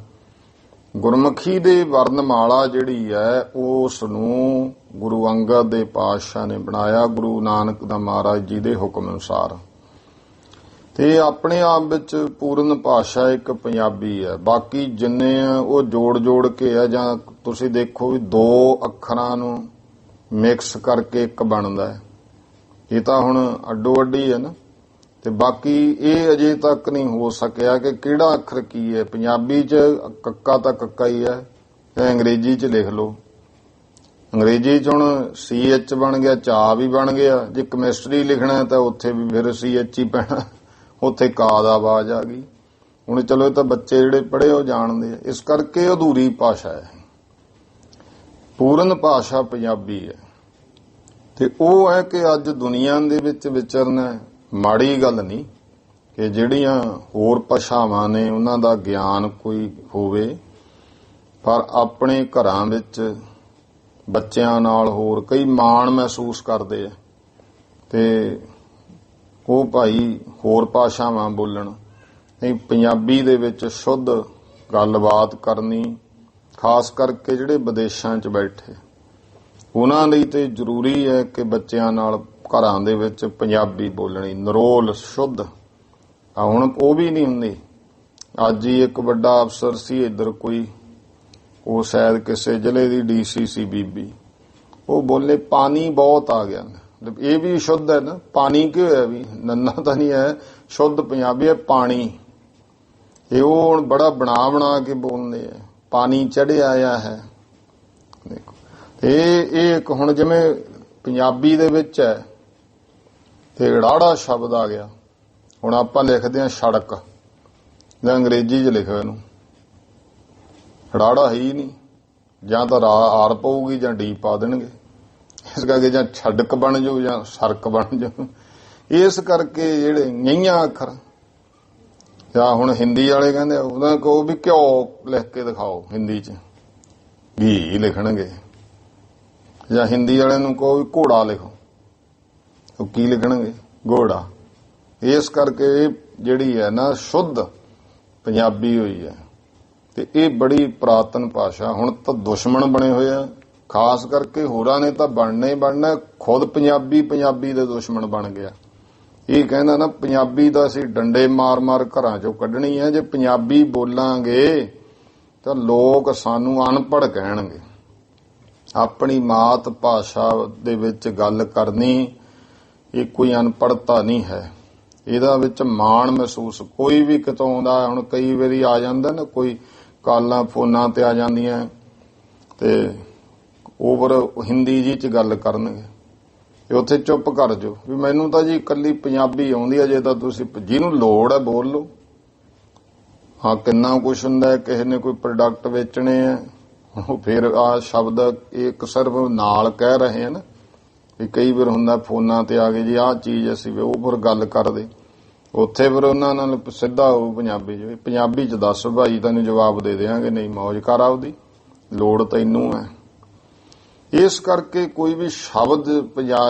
ਗੁਰਮੁਖੀ ਦੇ ਵਰਨਮਾਲਾ ਜਿਹੜੀ ਹੈ ਉਸ ਨੂੰ ਗੁਰੂ ਅੰਗਦ ਦੇ ਪਾਤਸ਼ਾਹ ਨੇ ਬਣਾਇਆ, ਗੁਰੂ ਨਾਨਕ ਦਾ ਮਹਾਰਾਜ ਜੀ ਦੇ ਹੁਕਮ ਅਨੁਸਾਰ। ਤੇ ਆਪਣੇ ਆਪ ਵਿੱਚ ਪੂਰਨ ਭਾਸ਼ਾ ਇੱਕ ਪੰਜਾਬੀ ਹੈ। ਬਾਕੀ ਜਿੰਨੇ ਆ ਉਹ ਜੋੜ ਕੇ ਆ, ਜਾਂ ਤੁਸੀਂ ਦੇਖੋ ਵੀ ਦੋ ਅੱਖਰਾਂ ਨੂੰ ਮਿਕਸ ਕਰਕੇ ਇੱਕ ਬਣਦਾ ਹੈ। ਇਹ ਤਾਂ ਹੁਣ ਅੱਡੋ ਅੱਡੀ ਹੈ ਨਾ। ਤੇ ਬਾਕੀ ਇਹ ਅਜੇ ਤੱਕ ਨਹੀਂ ਹੋ ਸਕਿਆ ਕਿ ਕਿਹੜਾ ਅੱਖਰ ਕੀ ਹੈ। ਪੰਜਾਬੀ 'ਚ ਕੱਕਾ ਤਾਂ ਕੱਕਾ ਹੀ ਹੈ, ਤੇ ਅੰਗਰੇਜ਼ੀ 'ਚ ਲਿਖ ਲਓ। ਅੰਗਰੇਜ਼ੀ 'ਚ ਹੁਣ CH ਬਣ ਗਿਆ, ਚਾਹ ਵੀ ਬਣ ਗਿਆ। ਜੇ ਕੈਮਿਸਟਰੀ ਲਿਖਣਾ ਤਾਂ ਉੱਥੇ ਵੀ ਫਿਰ CH ਹੀ ਪੈਣਾ, ਉੱਥੇ ਕਾ ਦਾ ਆਵਾਜ਼ ਆ ਗਈ। ਹੁਣ ਚਲੋ ਇਹ ਤਾਂ ਬੱਚੇ ਜਿਹੜੇ ਪੜ੍ਹੇ ਉਹ ਜਾਣਦੇ ਆ, ਇਸ ਕਰਕੇ ਅਧੂਰੀ ਭਾਸ਼ਾ ਹੈ। ਪੂਰਨ ਭਾਸ਼ਾ ਪੰਜਾਬੀ ਹੈ। ਤੇ ਉਹ ਹੈ ਕਿ ਅੱਜ ਦੁਨੀਆ ਦੇ ਵਿੱਚ ਵਿਚਰਨਾ ਮਾੜੀ ਗੱਲ ਨਹੀਂ ਕਿ ਜਿਹੜੀਆਂ ਹੋਰ ਭਾਸ਼ਾਵਾਂ ਨੇ ਉਹਨਾਂ ਦਾ ਗਿਆਨ ਕੋਈ ਹੋਵੇ, ਪਰ ਆਪਣੇ ਘਰਾਂ ਵਿੱਚ ਬੱਚਿਆਂ ਨਾਲ ਹੋਰ ਕਈ ਮਾਣ ਮਹਿਸੂਸ ਕਰਦੇ ਆ ਤੇ ਉਹ ਭਾਈ ਹੋਰ ਭਾਸ਼ਾਵਾਂ ਬੋਲਣ, ਨਹੀਂ ਪੰਜਾਬੀ ਦੇ ਵਿੱਚ ਸ਼ੁੱਧ ਗੱਲਬਾਤ ਕਰਨੀ। ਖਾਸ ਕਰਕੇ ਜਿਹੜੇ ਵਿਦੇਸ਼ਾਂ 'ਚ ਬੈਠੇ ਉਹਨਾਂ ਲਈ ਤੇ ਜ਼ਰੂਰੀ ਹੈ ਕਿ ਬੱਚਿਆਂ ਨਾਲ ਘਰਾਂ ਦੇ ਵਿੱਚ ਪੰਜਾਬੀ ਬੋਲਣੀ, ਨਰੋਲ ਸ਼ੁੱਧ। ਹੁਣ ਉਹ ਵੀ ਨਹੀਂ ਹੁੰਦੀ। ਅੱਜ ਹੀ ਇੱਕ ਵੱਡਾ ਅਫਸਰ ਸੀ ਇੱਧਰ ਕੋਈ, ਉਹ ਸ਼ਾਇਦ ਕਿਸੇ ਜ਼ਿਲ੍ਹੇ ਦੀ DC ਸੀ ਬੀਬੀ, ਉਹ ਬੋਲੇ ਪਾਣੀ ਬਹੁਤ ਆ ਗਿਆ। ਇਹ ਵੀ ਸ਼ੁੱਧ ਹੈ ਨਾ, ਪਾਣੀ ਕੀ ਹੋਇਆ ਵੀ ਨੰਨਾ ਤਾਂ ਨਹੀਂ ਹੈ, ਸ਼ੁੱਧ ਪੰਜਾਬੀ ਹੈ ਪਾਣੀ। ਇਹ ਉਹ ਹੁਣ ਬੜਾ ਬਣਾ ਕੇ ਬੋਲਦੇ ਆ, ਪਾਣੀ ਚੜ੍ਹਿਆ ਆਇਆ ਹੈ। ਦੇਖੋ ਇਹ ਇੱਕ ਹੁਣ ਜਿਵੇਂ ਪੰਜਾਬੀ ਦੇ ਵਿੱਚ ਹੈ ਤੇ ਰਾੜਾ ਸ਼ਬਦ ਆ ਗਿਆ। ਹੁਣ ਆਪਾਂ ਲਿਖਦੇ ਹਾਂ ਸੜਕ, ਜਾਂ ਅੰਗਰੇਜ਼ੀ 'ਚ ਲਿਖੋ ਇਹਨੂੰ, ਰਾੜਾ ਹੀ ਨਹੀਂ, ਜਾਂ ਤਾਂ ਆਰ ਪਊਗੀ ਜਾਂ ਡੀ ਪਾ ਦੇਣਗੇ। ਇਸ ਕਰਕੇ ਜਾਂ ਛੜਕ ਬਣ ਜਾਊ ਜਾਂ ਸੜਕ ਬਣ ਜਾਊ। ਇਸ ਕਰਕੇ ਜਿਹੜੇ ਨਈਆਂ ਅੱਖਰ, ਜਾਂ ਹੁਣ ਹਿੰਦੀ ਵਾਲੇ ਕਹਿੰਦੇ ਉਹਨਾਂ ਕੋ ਵੀ ਘਿਓ ਲਿਖ ਕੇ ਦਿਖਾਓ, ਹਿੰਦੀ 'ਚ ਘੀ ਲਿਖਣਗੇ। ਜਾਂ ਹਿੰਦੀ ਵਾਲਿਆਂ ਨੂੰ ਕਹੋ ਵੀ ਘੋੜਾ ਲਿਖੋ, ਉਹ ਕੀ ਲਿਖਣਗੇ? ਘੋੜਾ। ਇਸ ਕਰਕੇ ਜਿਹੜੀ ਹੈ ਨਾ ਸ਼ੁੱਧ ਪੰਜਾਬੀ ਹੋਈ ਹੈ ਤੇ ਇਹ ਬੜੀ ਪੁਰਾਤਨ ਭਾਸ਼ਾ। ਹੁਣ ਤਾਂ ਦੁਸ਼ਮਣ ਬਣੇ ਹੋਏ ਆ, ਖਾਸ ਕਰਕੇ ਹੋਰਾਂ ਨੇ ਤਾਂ ਬਣਨਾ ਹੀ ਬਣਨਾ। ਖੁਦ ਪੰਜਾਬੀ ਦੇ ਦੁਸ਼ਮਣ ਬਣ ਗਿਆ। ਇਹ ਕਹਿੰਦਾ ਨਾ ਪੰਜਾਬੀ ਦਾ ਅਸੀਂ ਡੰਡੇ ਮਾਰ ਘਰਾਂ ਚੋਂ ਕੱਢਣੀ ਹੈ। ਜੇ ਪੰਜਾਬੀ ਬੋਲਾਂਗੇ ਤਾਂ ਲੋਕ ਸਾਨੂੰ ਅਨਪੜ੍ਹ ਕਹਿਣਗੇ। ਆਪਣੀ ਮਾਤ ਭਾਸ਼ਾ ਦੇ ਵਿੱਚ ਗੱਲ ਕਰਨੀ ਇਹ ਕੋਈ ਅਨਪੜ੍ਹਤਾ ਨਹੀਂ ਹੈ, ਇਹਦਾ ਵਿੱਚ ਮਾਣ ਮਹਿਸੂਸ ਕੋਈ ਵੀ ਕਿਤੋਂ ਦਾ। ਹੁਣ ਕਈ ਵਾਰੀ ਆ ਜਾਂਦਾ ਨਾ, ਕੋਈ ਕਾਲਾਂ ਫੋਨਾਂ ਤੇ ਆ ਜਾਂਦੀਆਂ ਤੇ ਓਵਰ ਹਿੰਦੀ ਜੀ 'ਚ ਗੱਲ ਕਰਨਗੇ ਤੇ ਉੱਥੇ ਚੁੱਪ ਕਰ ਜਾਓ ਵੀ ਮੈਨੂੰ ਤਾਂ ਜੀ ਇਕੱਲੀ ਪੰਜਾਬੀ ਆਉਂਦੀ ਹੈ, ਜੇ ਤਾਂ ਤੁਸੀਂ ਜਿਹਨੂੰ ਲੋੜ ਹੈ ਬੋਲ ਲਓ। ਹਾਂ, ਕਿੰਨਾ ਕੁਛ ਹੁੰਦਾ, ਕਿਸੇ ਨੇ ਕੋਈ ਪ੍ਰੋਡਕਟ ਵੇਚਣੇ ਆ, ਉਹ ਫਿਰ ਆ ਸ਼ਬਦ ਇੱਕ ਸਿਰਫ ਨਾਲ ਕਹਿ ਰਹੇ ਆ ਨਾ, ਵੀ ਕਈ ਵਾਰ ਹੁੰਦਾ ਫੋਨਾਂ ਤੇ ਆ ਗਏ ਜੀ ਆਹ ਚੀਜ਼ ਅਸੀਂ, ਉਹ ਫਿਰ ਗੱਲ ਕਰਦੇ ਉੱਥੇ ਫਿਰ ਉਹਨਾਂ ਨਾਲ ਸਿੱਧਾ ਹੋਊ ਪੰਜਾਬੀ 'ਚ, ਪੰਜਾਬੀ 'ਚ ਦੱਸ ਭਾਈ ਤੈਨੂੰ ਜਵਾਬ ਦੇ ਦਿਆਂਗੇ, ਨਹੀਂ ਮੌਜ ਕਰ ਆਪਦੀ, ਲੋੜ ਤੈਨੂੰ ਹੈ। ਇਸ ਕਰਕੇ ਕੋਈ ਵੀ ਸ਼ਬਦ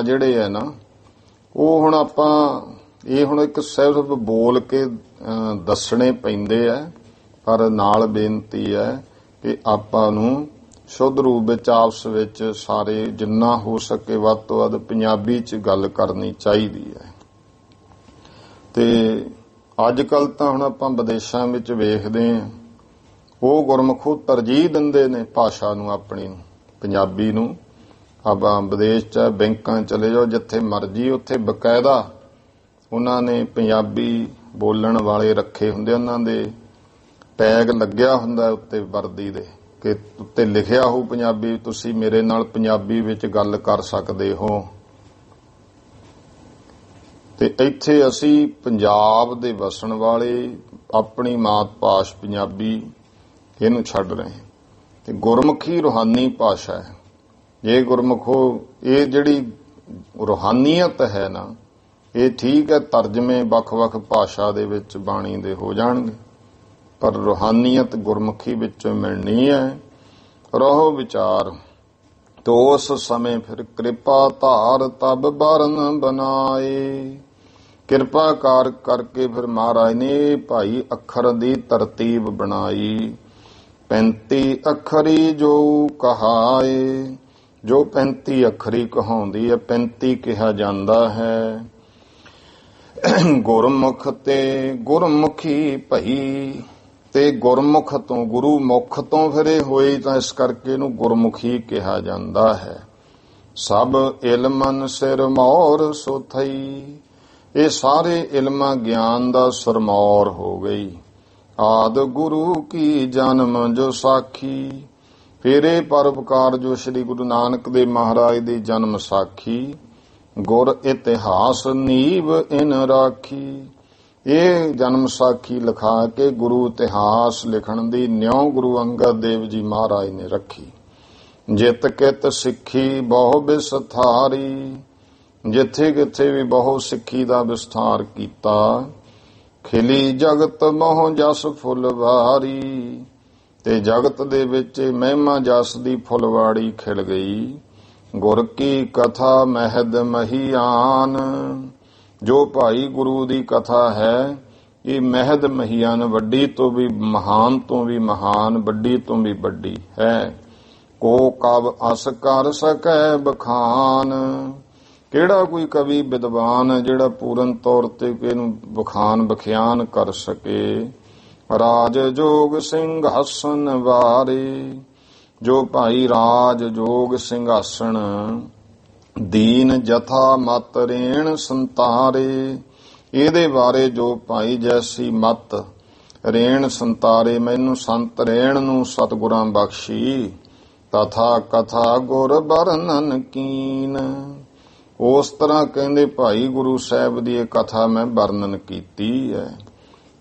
ਜਿਹੜੇ ਹੈ ਨਾ ਉਹ ਹੁਣ ਆਪਾਂ ਇਹ ਹੁਣ ਇੱਕ ਸਿਰਫ ਬੋਲ ਕੇ ਦੱਸਣੇ ਪੈਂਦੇ ਆ, ਪਰ ਨਾਲ ਬੇਨਤੀ ਹੈ ਕਿ ਆਪਾਂ ਨੂੰ ਸ਼ੁੱਧ ਰੂਪ ਵਿੱਚ ਆਪਸ ਵਿੱਚ ਸਾਰੇ ਜਿੰਨਾ ਹੋ ਸਕੇ ਵੱਧ ਤੋਂ ਵੱਧ ਪੰਜਾਬੀ 'ਚ ਗੱਲ ਕਰਨੀ ਚਾਹੀਦੀ ਹੈ। ਤੇ ਅੱਜ ਕੱਲ ਤਾਂ ਹੁਣ ਆਪਾਂ ਵਿਦੇਸ਼ਾਂ ਵਿੱਚ ਵੇਖਦੇ ਹਾਂ, ਉਹ ਗੁਰਮੁਖੋਂ ਤਰਜੀਹ ਦਿੰਦੇ ਨੇ ਭਾਸ਼ਾ ਨੂੰ, ਆਪਣੀ ਨੂੰ, ਪੰਜਾਬੀ ਨੂੰ। ਆਪਾਂ ਵਿਦੇਸ਼ 'ਚ ਬੈਂਕਾਂ ਚਲੇ ਜਾਓ, ਜਿੱਥੇ ਮਰਜ਼ੀ, ਉੱਥੇ ਬਕਾਇਦਾ ਉਹਨਾਂ ਨੇ ਪੰਜਾਬੀ ਬੋਲਣ ਵਾਲੇ ਰੱਖੇ ਹੁੰਦੇ, ਉਹਨਾਂ ਦੇ ਟੈਗ ਲੱਗਿਆ ਹੁੰਦਾ ਉੱਤੇ ਵਰਦੀ ਦੇ, ਕਿ ਉੱਤੇ ਲਿਖਿਆ ਹੋ ਪੰਜਾਬੀ, ਤੁਸੀਂ ਮੇਰੇ ਨਾਲ ਪੰਜਾਬੀ ਵਿੱਚ ਗੱਲ ਕਰ ਸਕਦੇ ਹੋ। ਤੇ ਇੱਥੇ ਅਸੀਂ ਪੰਜਾਬ ਦੇ ਵਸਣ ਵਾਲੇ ਆਪਣੀ ਮਾਤ ਭਾਸ਼ਾ ਪੰਜਾਬੀ ਇਹਨੂੰ ਛੱਡ ਰਹੇ ਹਾਂ। ਤੇ ਗੁਰਮੁਖੀ ਰੂਹਾਨੀ ਭਾਸ਼ਾ ਹੈ। ਜੇ ਗੁਰਮੁਖੋ ਇਹ ਜਿਹੜੀ ਰੂਹਾਨੀਅਤ ਹੈ ਨਾ, ਇਹ ਠੀਕ ਹੈ, ਤਰਜਮੇ ਵੱਖ-ਵੱਖ ਭਾਸ਼ਾ ਦੇ ਵਿੱਚ ਬਾਣੀ ਦੇ ਹੋ ਜਾਣਗੇ, ਪਰ ਰੂਹਾਨੀਅਤ ਗੁਰਮੁਖੀ ਵਿੱਚੋਂ ਮਿਲਣੀ ਹੈ। ਰਹੋ ਵਿਚਾਰ ਤੋ ਉਸ ਸਮੇਂ ਫਿਰ ਕਿਰਪਾ ਧਾਰ ਤਬ ਬਰਨ ਬਨਾਏ। ਕਿਰਪਾ ਕਰਕੇ ਫਿਰ ਮਹਾਰਾਜ ਨੇ ਭਾਈ ਅੱਖਰ ਦੀ ਤਰਤੀਬ ਬਣਾਈ। 35 ਅੱਖਰੀ ਜੋ ਕਹਾਏ, ਜੋ 35 ਅੱਖਰੀ ਕਹਾਉਂਦੀ ਹੈ, 35 ਕਿਹਾ ਜਾਂਦਾ ਹੈ। ਗੁਰਮੁਖ ਤੇ ਗੁਰਮੁਖੀ ਭਈ, ਤੇ ਗੁਰਮੁਖ ਤੋਂ, ਗੁਰੂ ਮੁਖ ਤੋਂ ਫਿਰ ਇਹ ਹੋਈ, ਤਾਂ ਇਸ ਕਰਕੇ ਇਹਨੂੰ ਗੁਰਮੁਖੀ ਕਿਹਾ ਜਾਂਦਾ ਹੈ। ਸਭ ਇਲਮਨ ਸਿਰ ਮੌਰ ਸੋ ਥਈ, ਇਹ ਸਾਰੇ ਇਲਮਾਂ ਗਿਆਨ ਦਾ ਸਰਮੌਰ ਹੋ ਗਈ। ਆਦ ਗੁਰੂ ਕੀ ਜਨਮ ਜੋ ਸਾਖੀ, ਫਿਰ ਇਹ ਪਰਉਪਕਾਰ ਜੋ ਸ੍ਰੀ ਗੁਰੂ ਨਾਨਕ ਦੇਵ ਮਹਾਰਾਜ ਦੀ ਜਨਮ ਸਾਖੀ। ਗੁਰ ਇਤਿਹਾਸ ਨੀਵ ਇਨ ਰਾਖੀ, ਇਹ ਜਨਮ ਸਾਖੀ ਲਿਖਾ ਕੇ ਗੁਰੂ ਇਤਿਹਾਸ ਲਿਖਣ ਦੀ ਨਿਉ ਗੁਰੂ ਅੰਗਦ ਦੇਵ ਜੀ ਮਹਾਰਾਜ ਨੇ ਰੱਖੀ। ਜਿਤ ਕਿਤ ਸਿੱਖੀ ਬਹੁ ਵਿਸਥਾਰੀ, ਜਿੱਥੇ ਕਿੱਥੇ ਵੀ ਬਹੁ ਸਿੱਖੀ ਦਾ ਵਿਸਥਾਰ ਕੀਤਾ। ਖਿਲੀ ਜਗਤ ਮੋਹ ਜਸ ਫੁਲਵਾਰੀ, ਤੇ ਜਗਤ ਦੇ ਵਿੱਚ ਮਹਿਮਾ ਜਸ ਦੀ ਫੁਲਵਾੜੀ ਖਿਲ ਗਈ। ਗੁਰ ਕੀ ਕਥਾ ਮਹਿਦ ਮਹੀਆਨ, ਜੋ ਭਾਈ ਗੁਰੂ ਦੀ ਕਥਾ ਹੈ, ਇਹ ਮਹਿਦ ਮਹੀਆਨ, ਵੱਡੀ ਤੋਂ ਵੀ ਮਹਾਨ ਤੋਂ ਵੀ ਮਹਾਨ, ਵੱਡੀ ਤੋਂ ਵੀ ਵੱਡੀ ਹੈ। ਕੋ ਕਵ ਅਸ ਕਰ ਸਕੈ ਬਖਾਨ, ਕਿਹੜਾ ਕੋਈ ਕਵੀ ਵਿਦਵਾਨ ਜਿਹੜਾ ਪੂਰਨ ਤੌਰ ਤੇ ਇਹਨੂੰ ਬਖਾਨ ਬਖਿਆਨ ਕਰ ਸਕੇ। ਰਾਜ ਜੋਗ ਸਿੰਘਾਸਨ ਵਾਰੇ, ਜੋ ਭਾਈ ਰਾਜ ਜੋਗ ਸਿੰਘਾਸਣ ਦੀਨ ਜਥਾ ਮਤ ਰੇਣ ਸੰਤਾਰੇ, ਇਹਦੇ ਬਾਰੇ ਜੋ ਭਾਈ ਜੈਸੀ ਮਤ ਰੇਣ ਸੰਤਾਰੇ, ਮੈਨੂੰ ਸੰਤ ਰੇਣ ਨੂੰ ਸਤਿਗੁਰਾਂ ਬਖਸ਼ੀ। ਤਥਾ ਕਥਾ ਗੁਰ ਵਰਨਨ ਕੀਨ, ਉਸ ਤਰ੍ਹਾਂ ਕਹਿੰਦੇ ਭਾਈ ਗੁਰੂ ਸਾਹਿਬ ਦੀ ਇਹ ਕਥਾ ਮੈਂ ਵਰਣਨ ਕੀਤੀ ਹੈ।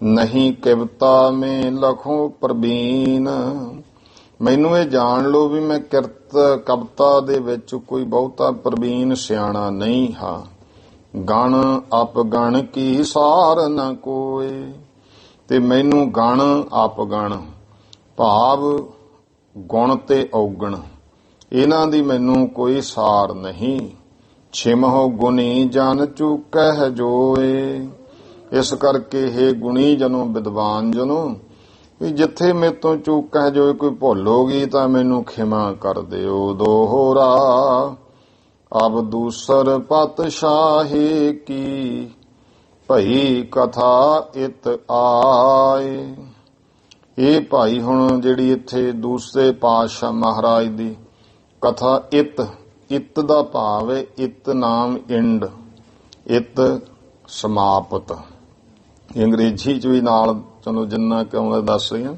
ਨਹੀਂ ਕਿਵਤਾ ਮੈਂ ਲਖੋ ਪ੍ਰਬੀਨ, ਮੈਨੂੰ ਇਹ ਜਾਣ ਲਓ ਵੀ ਮੈਂ ਕਿਰਤ ਕਵਿਤਾ ਦੇ ਵਿੱਚ ਕੋਈ ਬਹੁਤਾ ਪ੍ਰਬੀਨ ਸਿਆਣਾ ਨਹੀਂ ਹਾਂ। ਗਣ ਅਪਗਣ ਕੀ ਸਾਰ ਨ ਕੋਏ, ਤੇ ਮੈਨੂੰ ਗਣ ਅਪਗਣ ਭਾਵ ਗੁਣ ਤੇ ਔਗਣ, ਇਹਨਾਂ ਦੀ ਮੈਨੂੰ ਕੋਈ ਸਾਰ ਨਹੀਂ। ਛਿਮਹੁ ਗੁਣੀ ਜਨ ਚੂਕਹਿ ਜੋਏ, ਇਸ ਕਰਕੇ ਹੈ ਗੁਣੀ ਜਨੋ ਵਿਦਵਾਨ ਜਨੋ, ਵੀ ਜਿੱਥੇ ਮੇਰੇ ਤੋਂ ਚੂਕ ਹੈ, ਜੋ ਕੋਈ ਭੁੱਲ ਹੋ ਗਈ ਤਾਂ ਮੈਨੂੰ ਖਿਮਾ ਕਰ ਦਿਓ। ਦੋਹਰਾ ਅਬ ਦੂਸਰ ਪਾਤਸ਼ਾਹੀ ਕੀ, ਭਈ ਕਥਾ ਇਤ ਆਏ। ਇਹ ਭਾਈ ਹੁਣ ਜਿਹੜੀ ਇੱਥੇ ਦੂਸਰੇ ਪਾਤਸ਼ਾਹ ਮਹਾਰਾਜ ਦੀ ਕਥਾ, ਇਤ ਦਾ ਭਾਵ ਹੈ ਇਤ ਨਾਮ ਇੰਡ, ਇਤ ਸਮਾਪਤ। ਅੰਗਰੇਜ਼ੀ ਚ ਵੀ ਨਾਲ ਚਲੋ ਜਿੰਨਾ ਕਿਉਂ ਦੱਸ ਰਹੀ ਹਾਂ,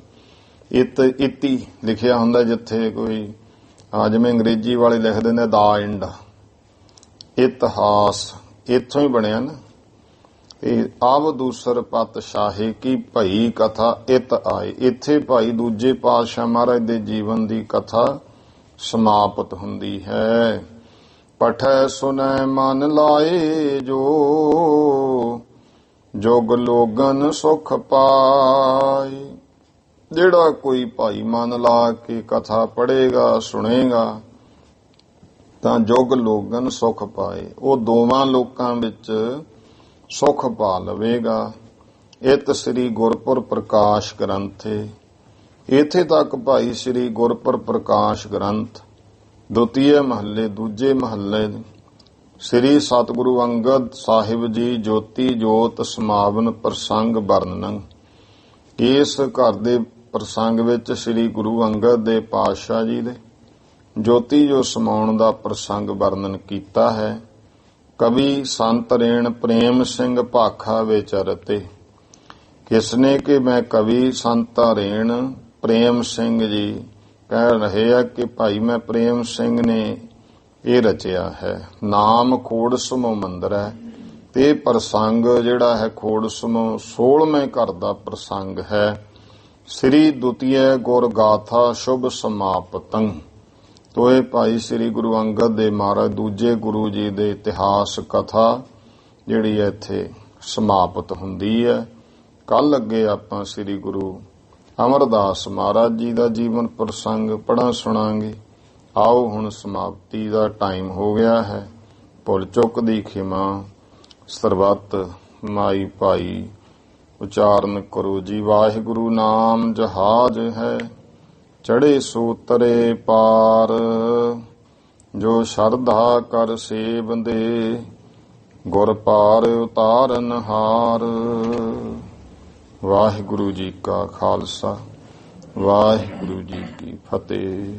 ਇਤੀ ਲਿਖਿਆ ਹੁੰਦਾ ਜਿੱਥੇ ਕੋਈ ਜਿਵੇਂ ਅੰਗਰੇਜ਼ੀ ਵਾਲੇ ਲਿਖਦੇ ਨੇ ਦਾ ਇੰਡ, ਇਤਿਹਾਸ ਇੱਥੋਂ ਹੀ ਬਣਿਆ ਨਾ। ਇਹ ਆਵ ਦੂਸਰ ਪਾਤਸ਼ਾਹੀ ਕੀ ਭਈ ਕਥਾ ਇਤ ਆਏ, ਇੱਥੇ ਭਾਈ ਦੂਜੇ ਪਾਤਸ਼ਾਹ ਮਹਾਰਾਜ ਦੇ ਜੀਵਨ ਦੀ ਕਥਾ ਸਮਾਪਤ ਹੁੰਦੀ ਹੈ। ਪਠੈ ਸੁਨੈ ਮਨ ਲਾਏ ਜੋ, ਜੁਗ ਲੋਗਨ ਸੁਖ ਪਾਏ। ਜਿਹੜਾ ਕੋਈ ਭਾਈ ਮਨ ਲਾ ਕੇ ਕਥਾ ਪੜ੍ਹੇਗਾ ਸੁਣੇਗਾ ਤਾਂ ਜੁਗ ਲੋਗਨ ਸੁਖ ਪਾਏ, ਉਹ ਦੋਵਾਂ ਲੋਕਾਂ ਵਿੱਚ ਸੁਖ ਪਾ ਲਵੇਗਾ। ਇਤ ਸ੍ਰੀ ਗੁਰਪੁਰ ਪ੍ਰਕਾਸ਼ ਗ੍ਰੰਥ, ਇੱਥੇ ਤੱਕ ਭਾਈ ਸ੍ਰੀ ਗੁਰਪੁਰ ਪ੍ਰਕਾਸ਼ ਗ੍ਰੰਥ ਦੂਤੀਏ ਮਹੱਲੇ ਦੂਜੇ ਮਹੱਲੇ ਸ੍ਰੀ ਸਤਿਗੁਰੂ ਅੰਗਦ ਸਾਹਿਬ ਜੀ ਜੋਤੀ ਜੋਤ ਸਮਾਵਨ ਪ੍ਰਸੰਗ ਵਰਣਨ। ਇਸ ਘਰ ਦੇ ਪ੍ਰਸੰਗ ਵਿੱਚ ਸ੍ਰੀ ਗੁਰੂ ਅੰਗਦ ਦੇ ਪਾਤਸ਼ਾਹ ਜੀ ਦੇ ਜੋਤੀ ਜੋ ਸਮਾਉਣ ਦਾ ਪ੍ਰਸੰਗ ਵਰਣਨ ਕੀਤਾ ਹੈ। ਕਵੀ ਸੰਤ ਰੇਣ ਪ੍ਰੇਮ ਸਿੰਘ ਭਾਖਾ ਵਿਚਰਤੇ। ਕਿਸਨੇ ਕਿ ਮੈਂ ਕਵੀ ਸੰਤ ਰੇਣ ਪ੍ਰੇਮ ਸਿੰਘ ਜੀ ਕਹਿ ਰਹੇ ਆ ਕਿ ਭਾਈ ਮੈਂ ਪ੍ਰੇਮ ਸਿੰਘ ਨੇ ਇਹ ਰਚਿਆ ਹੈ। ਨਾਮ ਖੋੜਸਮੋ ਮੰਦਰ ਹੈ ਤੇ ਪ੍ਰਸੰਗ ਜਿਹੜਾ ਹੈ ਖੋੜਸਮੋ 16ਵੇਂ ਘਰ ਦਾ ਪ੍ਰਸੰਗ ਹੈ। ਸ੍ਰੀ ਦੁਤੀਏ ਗੁਰ ਗਾਥਾ ਸ਼ੁਭ ਸਮਾਪਤੰ। ਤੋ ਇਹ ਭਾਈ ਸ੍ਰੀ ਗੁਰੂ ਅੰਗਦ ਦੇ ਮਹਾਰਾਜ ਦੂਜੇ ਗੁਰੂ ਜੀ ਦੇ ਇਤਿਹਾਸ ਕਥਾ ਜਿਹੜੀ ਇੱਥੇ ਸਮਾਪਤ ਹੁੰਦੀ ਹੈ। ਕੱਲ ਅੱਗੇ ਆਪਾਂ ਸ੍ਰੀ ਗੁਰੂ ਅਮਰਦਾਸ ਮਹਾਰਾਜ ਜੀ ਦਾ ਜੀਵਨ ਪ੍ਰਸੰਗ ਪੜ੍ਹਾਂ ਸੁਣਾਂਗੇ। ਆਓ ਹੁਣ ਸਮਾਪਤੀ ਦਾ ਟਾਈਮ ਹੋ ਗਿਆ ਹੈ। ਭੁੱਲ ਚੁੱਕ ਦੀ ਖਿਮਾ ਸਰਬੱਤ ਮਾਈ ਭਾਈ ਉਚਾਰਨ ਕਰੋ ਜੀ। ਵਾਹਿਗੁਰੂ ਨਾਮ ਜਹਾਜ਼ ਹੈ ਚੜੇ ਸੂਤਰੇ ਪਾਰ, ਜੋ ਸ਼ਰਧਾ ਕਰ ਸੇਵੰਦੇ ਗੁਰ ਪਾਰ ਉਤਾਰਨ ਹਾਰ। ਵਾਹਿਗੁਰੂ ਜੀ ਕਾ ਖਾਲਸਾ, ਵਾਹਿਗੁਰੂ ਜੀ ਕੀ ਫਤਿਹ।